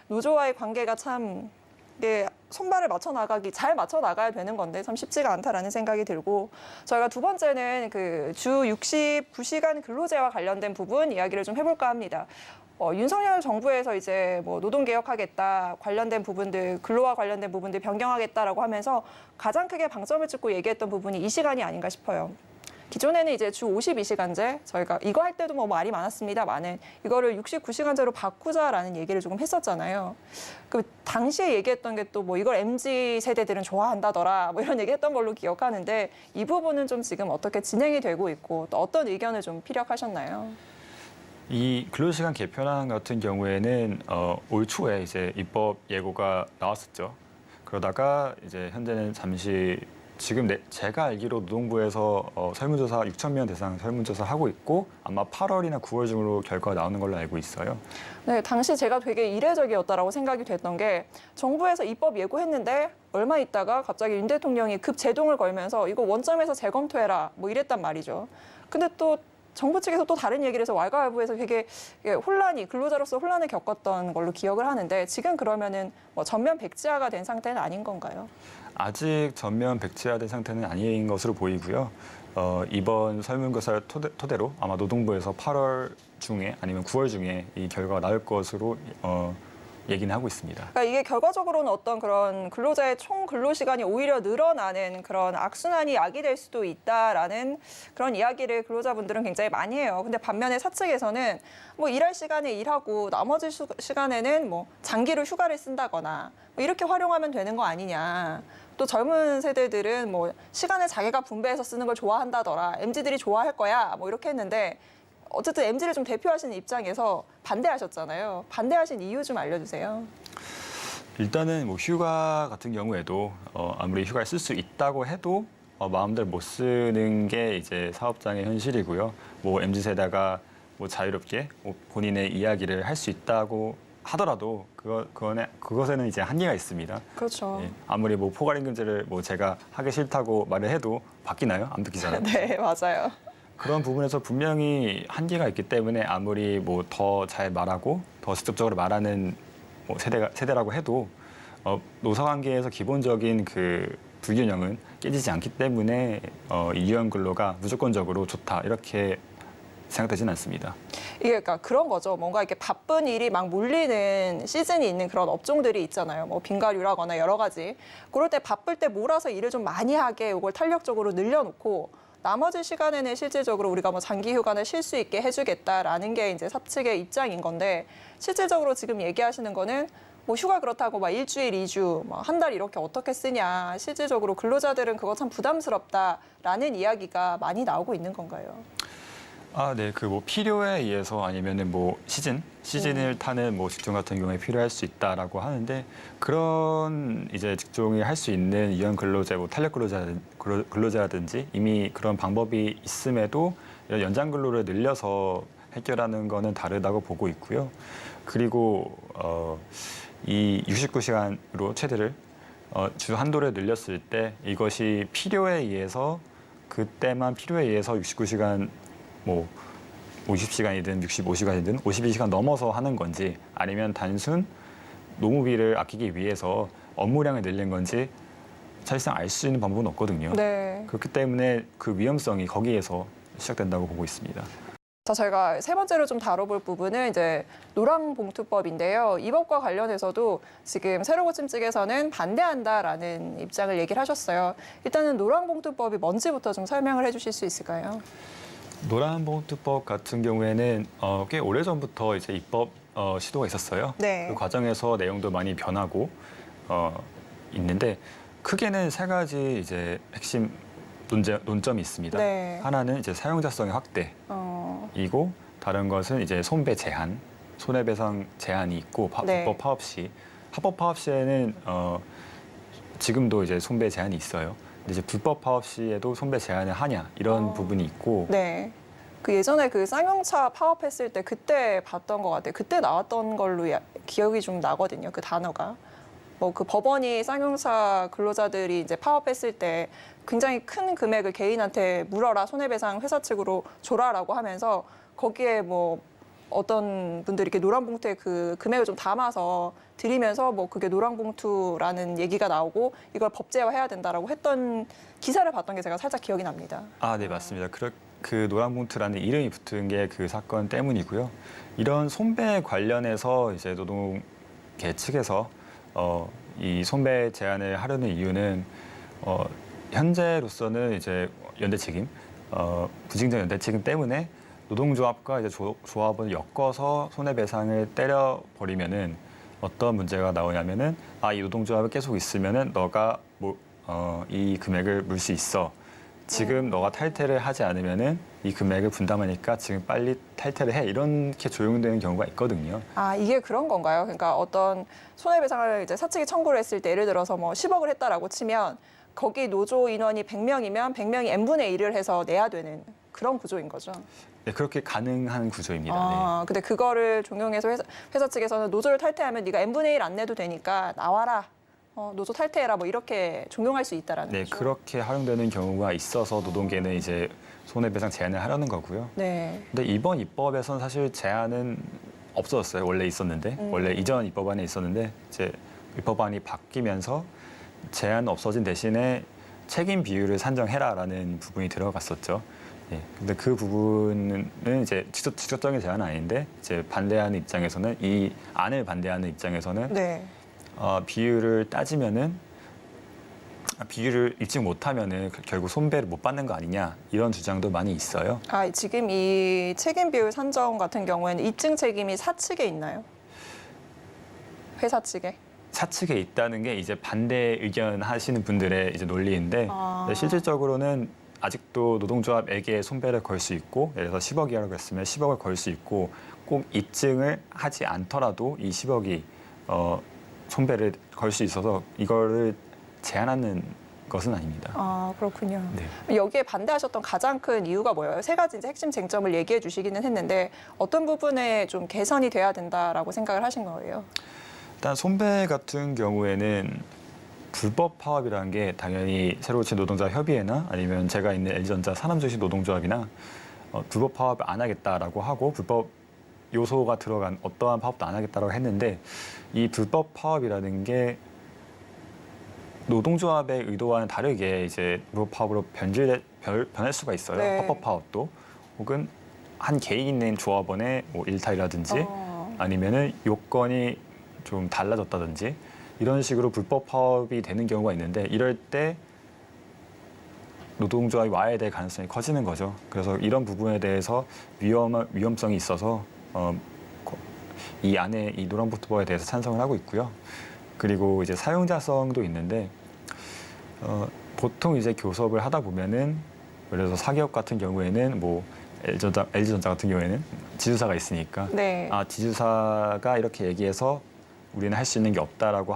Speaker 1: 노조와의 관계가 참 이게 손발을 잘 맞춰 나가야 되는 건데 참 쉽지가 않다라는 생각이 들고 저희가 두 번째는 그 주 69시간 근로제와 관련된 부분 이야기를 좀 해볼까 합니다. 윤석열 정부에서 이제 뭐 노동개혁하겠다 관련된 부분들 근로와 관련된 부분들 변경하겠다라고 하면서 가장 크게 방점을 찍고 얘기했던 부분이 이 시간이 아닌가 싶어요. 기존에는 이제 주 52시간제 저희가 이거 할 때도 뭐 말이 많았습니다. 이거를 69시간제로 바꾸자라는 얘기를 조금 했었잖아요. 그 당시에 얘기했던 게 또 뭐 이걸 MZ 세대들은 좋아한다더라 뭐 이런 얘기했던 걸로 기억하는데 이 부분은 좀 지금 어떻게 진행이 되고 있고 또 어떤 의견을 좀 피력하셨나요?
Speaker 2: 이 근로시간 개편안 같은 경우에는 올 초에 이제 입법 예고가 나왔었죠. 그러다가 이제 현재는 잠시 지금 제가 알기로 노동부에서 설문조사 6,000명 대상 설문조사 하고 있고 아마 8월이나 9월 중으로 결과가 나오는 걸로 알고 있어요.
Speaker 1: 네, 당시 제가 되게 이례적이었다라고 생각이 됐던 게 정부에서 입법 예고했는데 얼마 있다가 갑자기 윤 대통령이 급 제동을 걸면서 이거 원점에서 재검토해라 뭐 이랬단 말이죠. 근데 또 정부 측에서 또 다른 얘기를 해서 왈가왈부해서 되게 근로자로서 혼란을 겪었던 걸로 기억을 하는데 지금 그러면은 뭐 전면 백지화가 된 상태는 아닌 건가요?
Speaker 2: 아직 전면 백지화된 상태는 아닌 것으로 보이고요. 이번 설문조사를 토대로 아마 노동부에서 8월 중에 아니면 9월 중에 이 결과가 나올 것으로 얘기는 하고 있습니다.
Speaker 1: 그러니까 이게 결과적으로는 어떤 그런 근로자의 총 근로 시간이 오히려 늘어나는 그런 악순환이 야기될 수도 있다라는 그런 이야기를 근로자분들은 굉장히 많이 해요. 근데 반면에 사측에서는 뭐 일할 시간에 일하고 나머지 시간에는 뭐 장기로 휴가를 쓴다거나 뭐 이렇게 활용하면 되는 거 아니냐. 또 젊은 세대들은 뭐 시간을 자기가 분배해서 쓰는 걸 좋아한다더라. MZ들이 좋아할 거야. 뭐 이렇게 했는데 어쨌든 MZ를 좀 대표하시는 입장에서 반대하셨잖아요. 반대하신 이유 좀 알려주세요.
Speaker 2: 일단은 뭐 휴가 같은 경우에도 아무리 휴가를 쓸 수 있다고 해도 마음대로 못 쓰는 게 이제 사업장의 현실이고요. 뭐 MZ 세대가 뭐 자유롭게 본인의 이야기를 할 수 있다고 하더라도 그것에는 이제 한계가 있습니다.
Speaker 1: 그렇죠.
Speaker 2: 예, 아무리 뭐 포괄임금제를 뭐 제가 하기 싫다고 말을 해도 바뀌나요? 안 바뀌잖아요.
Speaker 1: 네, 맞아요.
Speaker 2: 그런 부분에서 분명히 한계가 있기 때문에 아무리 뭐 더 잘 말하고 더 직접적으로 말하는 뭐 세대라고 해도 노사관계에서 기본적인 그 불균형은 깨지지 않기 때문에 이 유연 근로가 무조건적으로 좋다 이렇게 생각되지는 않습니다.
Speaker 1: 이게 그러니까 그런 거죠. 뭔가 이렇게 바쁜 일이 막 몰리는 시즌이 있는 그런 업종들이 있잖아요. 뭐 빙가류라거나 여러 가지. 그럴 때 바쁠 때 몰아서 일을 좀 많이 하게 이걸 탄력적으로 늘려놓고 나머지 시간에는 실질적으로 우리가 뭐 장기 휴가를 쉴 수 있게 해주겠다라는 게 이제 사측의 입장인 건데 실질적으로 지금 얘기하시는 거는 뭐 휴가 그렇다고 막 일주일, 2주, 뭐 한 달 이렇게 어떻게 쓰냐. 실질적으로 근로자들은 그거 참 부담스럽다라는 이야기가 많이 나오고 있는 건가요?
Speaker 2: 네. 그 뭐 필요에 의해서 아니면은 뭐 시즌을 타는 뭐 직종 같은 경우에 필요할 수 있다라고 하는데 그런 이제 직종이 할 수 있는 유연 근로자, 뭐 탄력 근로자라든지 이미 그런 방법이 있음에도 이런 연장 근로를 늘려서 해결하는 거는 다르다고 보고 있고요. 그리고 이 69시간으로 최대를 주 한도를 늘렸을 때 이것이 필요에 의해서 그때만 필요에 의해서 69시간 뭐 50시간이든 65시간이든 52시간 넘어서 하는 건지 아니면 단순 노무비를 아끼기 위해서 업무량을 늘린 건지 사실상 알 수 있는 방법은 없거든요.
Speaker 1: 네.
Speaker 2: 그렇기 때문에 그 위험성이 거기에서 시작된다고 보고 있습니다.
Speaker 1: 자, 저희가 세 번째로 좀 다뤄볼 부분은 이제 노랑봉투법인데요. 이 법과 관련해서도 지금 새로고침 측에서는 반대한다라는 입장을 얘기를 하셨어요. 일단은 노랑봉투법이 뭔지부터 좀 설명을 해주실 수 있을까요?
Speaker 2: 노란봉투법 같은 경우에는 꽤 오래전부터 이제 입법 시도가 있었어요.
Speaker 1: 네.
Speaker 2: 그 과정에서 내용도 많이 변하고 있는데 크게는 세 가지 이제 핵심 논점이 있습니다.
Speaker 1: 네.
Speaker 2: 하나는 이제 사용자성의 확대이고 다른 것은 이제 손배 제한, 손해배상 제한이 있고
Speaker 1: 네.
Speaker 2: 불법 파업 시, 합법 파업 시에는 지금도 이제 손배 제한이 있어요. 근데 이제 불법 파업 시에도 손배 제한을 하냐 이런 부분이 있고
Speaker 1: 네. 그 예전에 그 쌍용차 파업했을 때 그때 봤던 것 같아요. 그때 나왔던 걸로 기억이 좀 나거든요. 그 단어가. 뭐 그 법원이 쌍용차 근로자들이 이제 파업했을 때 굉장히 큰 금액을 개인한테 물어라, 손해배상 회사 측으로 줘라라고 하면서 거기에 뭐 어떤 분들이 이렇게 노란봉투에 그 금액을 좀 담아서 드리면서 뭐 그게 노란봉투라는 얘기가 나오고 이걸 법제화해야 된다라고 했던 기사를 봤던 게 제가 살짝 기억이 납니다.
Speaker 2: 네, 맞습니다. 그 노란봉투라는 이름이 붙은 게 그 사건 때문이고요. 이런 손배 관련해서 이제 노동계 측에서 이 손배 제한을 하려는 이유는 현재로서는 이제 연대 책임, 부직적 연대 책임 때문에 노동조합과 이제 조합을 엮어서 손해배상을 때려버리면은 어떤 문제가 나오냐면은 이 노동조합이 계속 있으면은 너가 이 금액을 물 수 있어. 지금 너가 탈퇴를 하지 않으면은 이 금액을 분담하니까 지금 빨리 탈퇴를 해. 이렇게 조용되는 경우가 있거든요.
Speaker 1: 이게 그런 건가요? 그러니까 어떤 손해배상을 이제 사측이 청구를 했을 때 예를 들어서 뭐 10억을 했다라고 치면 거기 노조 인원이 100명이면 100명이 n분의 1을 해서 내야 되는 그런 구조인 거죠.
Speaker 2: 네, 그렇게 가능한 구조입니다.
Speaker 1: 근데 그거를 종용해서 회사 측에서는 노조를 탈퇴하면 네가 n분의 1 안 내도 되니까 나와라. 노조 탈퇴해라 뭐 이렇게 종용할 수 있다라는
Speaker 2: 네,
Speaker 1: 거죠.
Speaker 2: 그렇게 활용되는 경우가 있어서 노동계는 이제 손해배상 제한을 하려는 거고요.
Speaker 1: 네.
Speaker 2: 근데 이번 입법에서는 사실 제한은 없어졌어요. 원래 있었는데 원래 이전 입법안에 있었는데 이제 입법안이 바뀌면서 제한 없어진 대신에 책임 비율을 산정해라라는 부분이 들어갔었죠. 예. 근데 그 부분은 이제 직접적인 제한은 아닌데 이제 반대하는 입장에서는 이 안을 반대하는 입장에서는
Speaker 1: 네.
Speaker 2: 비율을 따지면은 비율을 입증 못하면은 결국 손배를 못 받는 거 아니냐 이런 주장도 많이 있어요.
Speaker 1: 지금 이 책임 비율 산정 같은 경우에는 입증 책임이 사측에 있나요? 회사 측에?
Speaker 2: 사측에 있다는 게 이제 반대 의견 하시는 분들의 이제 논리인데 실질적으로는 아직도 노동조합에게 손배를 걸 수 있고 예를 들어서 10억이라고 했으면 10억을 걸 수 있고 꼭 입증을 하지 않더라도 이 10억이 손배를 걸 수 있어서 이거를 제한하는 것은 아닙니다.
Speaker 1: 그렇군요.
Speaker 2: 네.
Speaker 1: 여기에 반대하셨던 가장 큰 이유가 뭐예요? 세 가지 이제 핵심 쟁점을 얘기해 주시기는 했는데 어떤 부분에 좀 개선이 돼야 된다라고 생각을 하신 거예요?
Speaker 2: 일단 손배 같은 경우에는 불법 파업이라는 게 당연히 새로 고친 노동자 협의회나 아니면 제가 있는 LG전자 산업중심 노동조합이나 불법 파업 안 하겠다라고 하고 불법 요소가 들어간 어떠한 파업도 안 하겠다라고 했는데 이 불법 파업이라는 게 노동조합의 의도와는 다르게 이제 불법 파업으로 변할 수가 있어요.
Speaker 1: 네.
Speaker 2: 합법 파업도 혹은 한 개인인 조합원의 뭐 일탈이라든지 아니면은 요건이 좀 달라졌다든지 이런 식으로 불법 파업이 되는 경우가 있는데 이럴 때 노동조합이 와야 될 가능성이 커지는 거죠. 그래서 이런 부분에 대해서 위험성이 있어서 이 안에 이 노란봉투법에 대해서 찬성을 하고 있고요. 그리고 이제 사용자성도 있는데 보통 이제 교섭을 하다 보면은 예를 들어서 사기업 같은 경우에는 뭐 LG전자 같은 경우에는 지주사가 있으니까
Speaker 1: 네.
Speaker 2: 지주사가 이렇게 얘기해서 우리는 할 수 있는 게 없다라고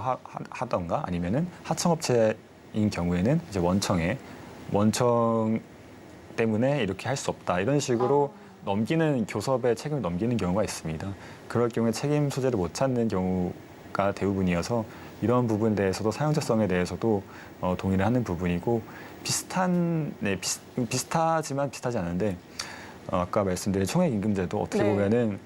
Speaker 2: 하던가 아니면은 하청업체인 경우에는 이제 원청 때문에 이렇게 할 수 없다 이런 식으로 넘기는 교섭의 책임을 넘기는 경우가 있습니다. 그럴 경우에 책임 소재를 못 찾는 경우가 대부분이어서 이런 부분에 대해서도 사용자성에 대해서도 동의를 하는 부분이고 비슷하지만 비슷하지 않은데 아까 말씀드린 총액임금제도 어떻게
Speaker 1: 네.
Speaker 2: 보면은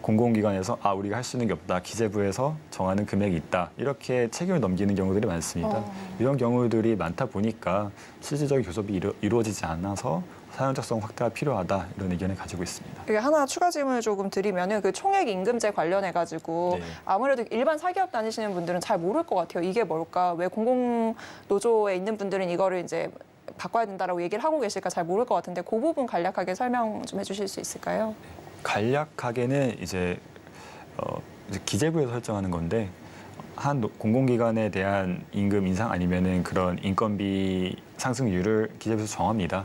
Speaker 2: 공공기관에서 우리가 할 수 있는 게 없다. 기재부에서 정하는 금액이 있다. 이렇게 책임을 넘기는 경우들이 많습니다. 이런 경우들이 많다 보니까 실질적인 교섭이 이루어지지 않아서 사용자성 확대가 필요하다. 이런 의견을 가지고 있습니다.
Speaker 1: 이게 하나 추가 질문을 조금 드리면은 그 총액 임금제 관련해 가지고
Speaker 2: 네.
Speaker 1: 아무래도 일반 사기업 다니시는 분들은 잘 모를 것 같아요. 이게 뭘까? 왜 공공 노조에 있는 분들은 이거를 이제 바꿔야 된다라고 얘기를 하고 계실까 잘 모를 것 같은데 그 부분 간략하게 설명 좀 해주실 수 있을까요?
Speaker 2: 간략하게는 이제 기재부에서 설정하는 건데 한 공공기관에 대한 임금 인상 아니면은 그런 인건비 상승률을 기재부에서 정합니다.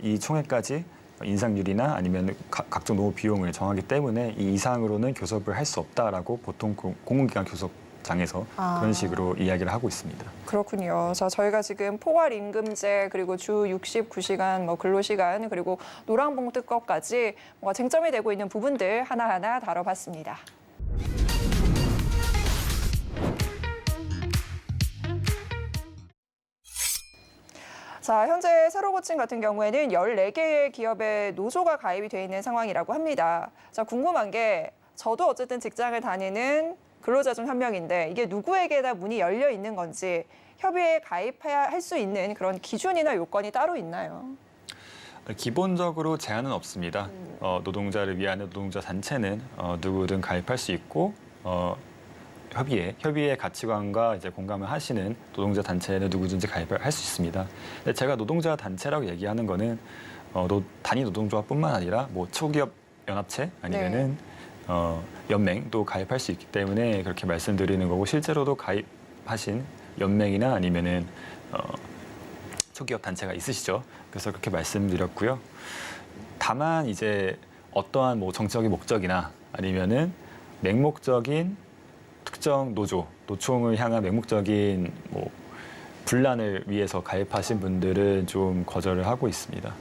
Speaker 2: 이 총액까지 인상률이나 아니면 각종 노무 비용을 정하기 때문에 이 이상으로는 교섭을 할 수 없다라고 보통 공공기관 교섭장에서 그런 식으로 이야기를 하고 있습니다.
Speaker 1: 그렇군요. 자, 저희가 지금 포괄 임금제 그리고 주 69시간 근로시간 그리고 노란봉투법까지 뭔가 쟁점이 되고 있는 부분들 하나하나 다뤄봤습니다. 자, 현재 새로고침 같은 경우에는 14개의 기업의 노조가 가입이 돼 있는 상황이라고 합니다. 자, 궁금한 게 저도 어쨌든 직장을 다니는 근로자 중 한 명인데 이게 누구에게나 문이 열려 있는 건지 협의회에 가입해야 할 수 있는 그런 기준이나 요건이 따로 있나요?
Speaker 2: 기본적으로 제한은 없습니다. 노동자를 위한 노동자 단체는 누구든 가입할 수 있고 협의회 가치관과 이제 공감을 하시는 노동자 단체는 누구든지 가입을 할 수 있습니다. 근데 제가 노동자 단체라고 얘기하는 거는 단위 노동조합뿐만 아니라 뭐 초기업 연합체 아니면은 연맹도 가입할 수 있기 때문에 그렇게 말씀드리는 거고 실제로도 가입하신 연맹이나 아니면은 초기업 단체가 있으시죠. 그래서 그렇게 말씀드렸고요. 다만 이제 어떠한 뭐 정치적인 목적이나 아니면은 맹목적인 특정 노총을 향한 맹목적인 뭐 분란을 위해서 가입하신 분들은 좀 거절을 하고 있습니다.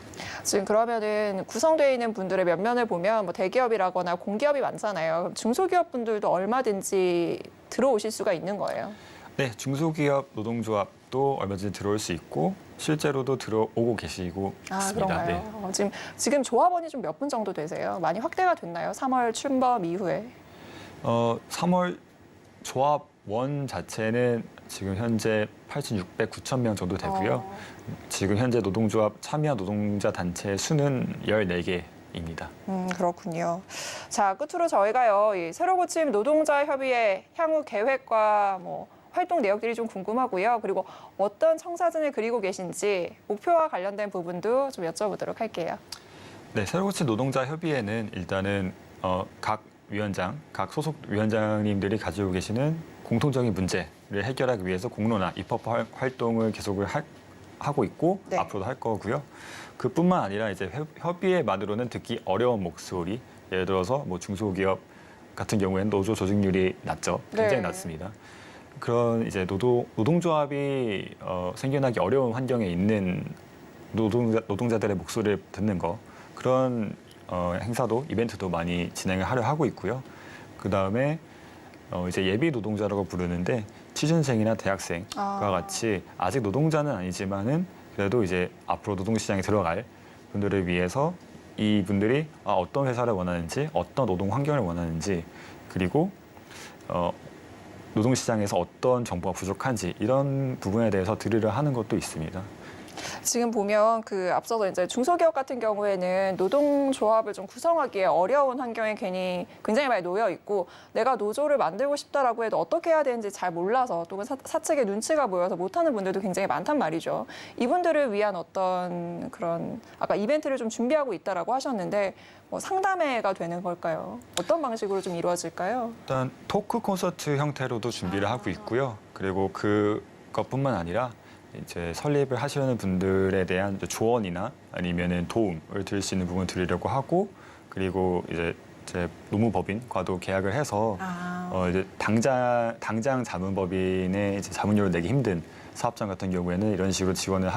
Speaker 1: 지금 그러면은 구성되어 있는 분들의 면면을 보면 뭐 대기업이라거나 공기업이 많잖아요. 그럼 중소기업 분들도 얼마든지 들어오실 수가 있는 거예요.
Speaker 2: 네, 중소기업 노동조합도 얼마든지 들어올 수 있고 실제로도 들어오고 계시고 있습니다.
Speaker 1: 그런가요? 네. 지금 조합원이 좀 몇 분 정도 되세요? 많이 확대가 됐나요? 3월 출범 이후에?
Speaker 2: 3월 조합원 자체는 지금 현재 8,600, 9,000명 정도 되고요. 지금 현재 노동조합 참여 노동자 단체 수는 14개입니다.
Speaker 1: 그렇군요. 자, 끝으로 저희가요, 이 새로고침 노동자 협의회 향후 계획과 뭐 활동 내역들이 좀 궁금하고요. 그리고 어떤 청사진을 그리고 계신지 목표와 관련된 부분도 좀 여쭤보도록 할게요.
Speaker 2: 네, 새로고침 노동자 협의회는 일단은 각 소속 위원장님들이 가지고 계시는 공통적인 문제를 해결하기 위해서 공론화, 입법 활동을 계속을 하고 있고
Speaker 1: 네.
Speaker 2: 앞으로도 할 거고요. 그뿐만 아니라 이제 협의회만으로는 듣기 어려운 목소리, 예를 들어서 뭐 중소기업 같은 경우에는 노조 조직률이 낮죠, 굉장히
Speaker 1: 네.
Speaker 2: 낮습니다. 그런 이제 노동조합이 생겨나기 어려운 환경에 있는 노동자들의 목소리를 듣는 거 그런 행사도 이벤트도 많이 진행을 하려 하고 있고요. 그 다음에 이제 예비 노동자라고 부르는데 취준생이나 대학생과 같이 아직 노동자는 아니지만은 그래도 이제 앞으로 노동시장에 들어갈 분들을 위해서 이분들이 어떤 회사를 원하는지, 어떤 노동 환경을 원하는지, 그리고 노동시장에서 어떤 정보가 부족한지 이런 부분에 대해서 들으려 하는 것도 있습니다.
Speaker 1: 지금 보면 그 앞서서 이제 중소기업 같은 경우에는 노동조합을 좀 구성하기에 어려운 환경에 굉장히 많이 놓여 있고 내가 노조를 만들고 싶다라고 해도 어떻게 해야 되는지 잘 몰라서 또는 사측에 눈치가 보여서 못하는 분들도 굉장히 많단 말이죠. 이분들을 위한 어떤 그런 아까 이벤트를 좀 준비하고 있다라고 하셨는데 뭐 상담회가 되는 걸까요? 어떤 방식으로 좀 이루어질까요?
Speaker 2: 일단 토크 콘서트 형태로도 준비를 하고 있고요. 그리고 그것뿐만 아니라 이제 설립을 하시려는 분들에 대한 이제 조언이나 아니면은 도움을 드릴 수 있는 부분 드리려고 하고, 그리고 이제 제 노무법인과도 계약을 해서 이제 당장 자문법인의 이제 자문료를 내기 힘든 사업장 같은 경우에는 이런 식으로 지원을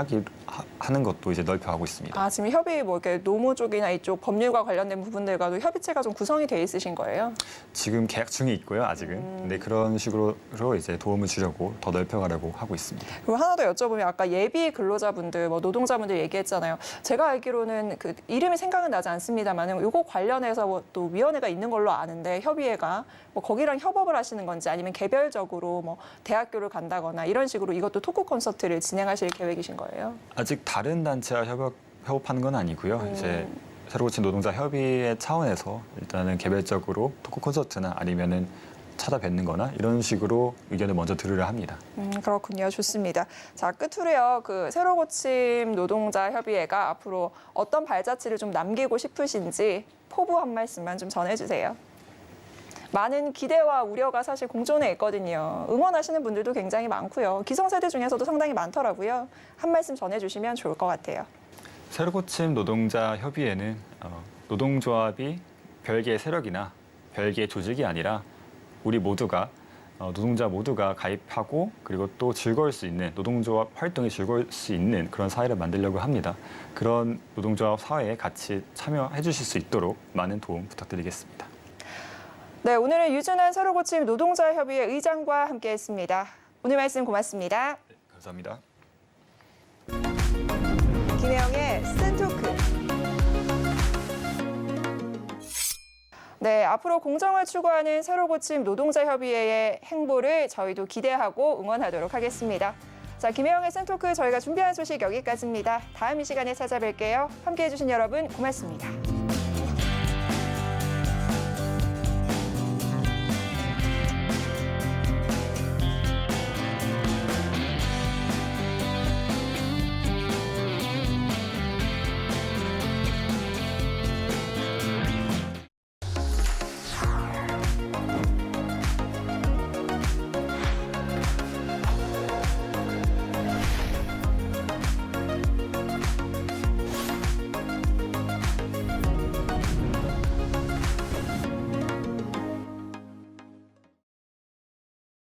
Speaker 2: 하는 것도 이제 넓혀가고 있습니다.
Speaker 1: 지금 협의 뭐 이렇게 노무 쪽이나 이쪽 법률과 관련된 부분들과도 협의체가 좀 구성이 돼 있으신 거예요?
Speaker 2: 지금 계약 중에 있고요, 아직은. 근데 그런 식으로 이제 도움을 주려고 더 넓혀가려고 하고 있습니다.
Speaker 1: 그리고 하나 더 여쭤보면 아까 예비 근로자분들, 뭐 노동자분들 얘기했잖아요. 제가 알기로는 그 이름이 생각은 나지 않습니다만은 이거 관련해서 뭐또 위원회가 있는 걸로 아는데 협의회가 뭐 거기랑 협업을 하시는 건지 아니면 개별적으로 뭐 대학교를 간다거나 이런 식으로 이것도 토크 콘서트를 진행하실 계획이신 거예요?
Speaker 2: 아직 다른 단체와 협업하는 건 아니고요. 이제 새로 고침 노동자 협의회 차원에서 일단은 개별적으로 토크 콘서트나 아니면은 찾아뵙는 거나 이런 식으로 의견을 먼저 들으려 합니다.
Speaker 1: 그렇군요. 좋습니다. 자, 끝으로요. 그 새로 고침 노동자 협의회가 앞으로 어떤 발자취를 좀 남기고 싶으신지 포부 한 말씀만 좀 전해주세요. 많은 기대와 우려가 사실 공존해 있거든요. 응원하시는 분들도 굉장히 많고요. 기성세대 중에서도 상당히 많더라고요. 한 말씀 전해주시면 좋을 것 같아요.
Speaker 2: 새로 고침 노동자 협의회는 노동조합이 별개의 세력이나 별개의 조직이 아니라 우리 모두가 노동자 모두가 가입하고 그리고 또 즐거울 수 있는 노동조합 활동이 즐거울 수 있는 그런 사회를 만들려고 합니다. 그런 노동조합 사회에 같이 참여해 주실 수 있도록 많은 도움 부탁드리겠습니다.
Speaker 1: 네, 오늘은 유준환 새로 고침 노동자 협의회 의장과 함께했습니다. 오늘 말씀 고맙습니다.
Speaker 2: 네, 감사합니다.
Speaker 1: 김혜영의 스탠토크. 네, 앞으로 공정을 추구하는 새로 고침 노동자 협의회의 행보를 저희도 기대하고 응원하도록 하겠습니다. 자, 김혜영의 스탠토크 저희가 준비한 소식 여기까지입니다. 다음 이 시간에 찾아뵐게요. 함께해 주신 여러분 고맙습니다.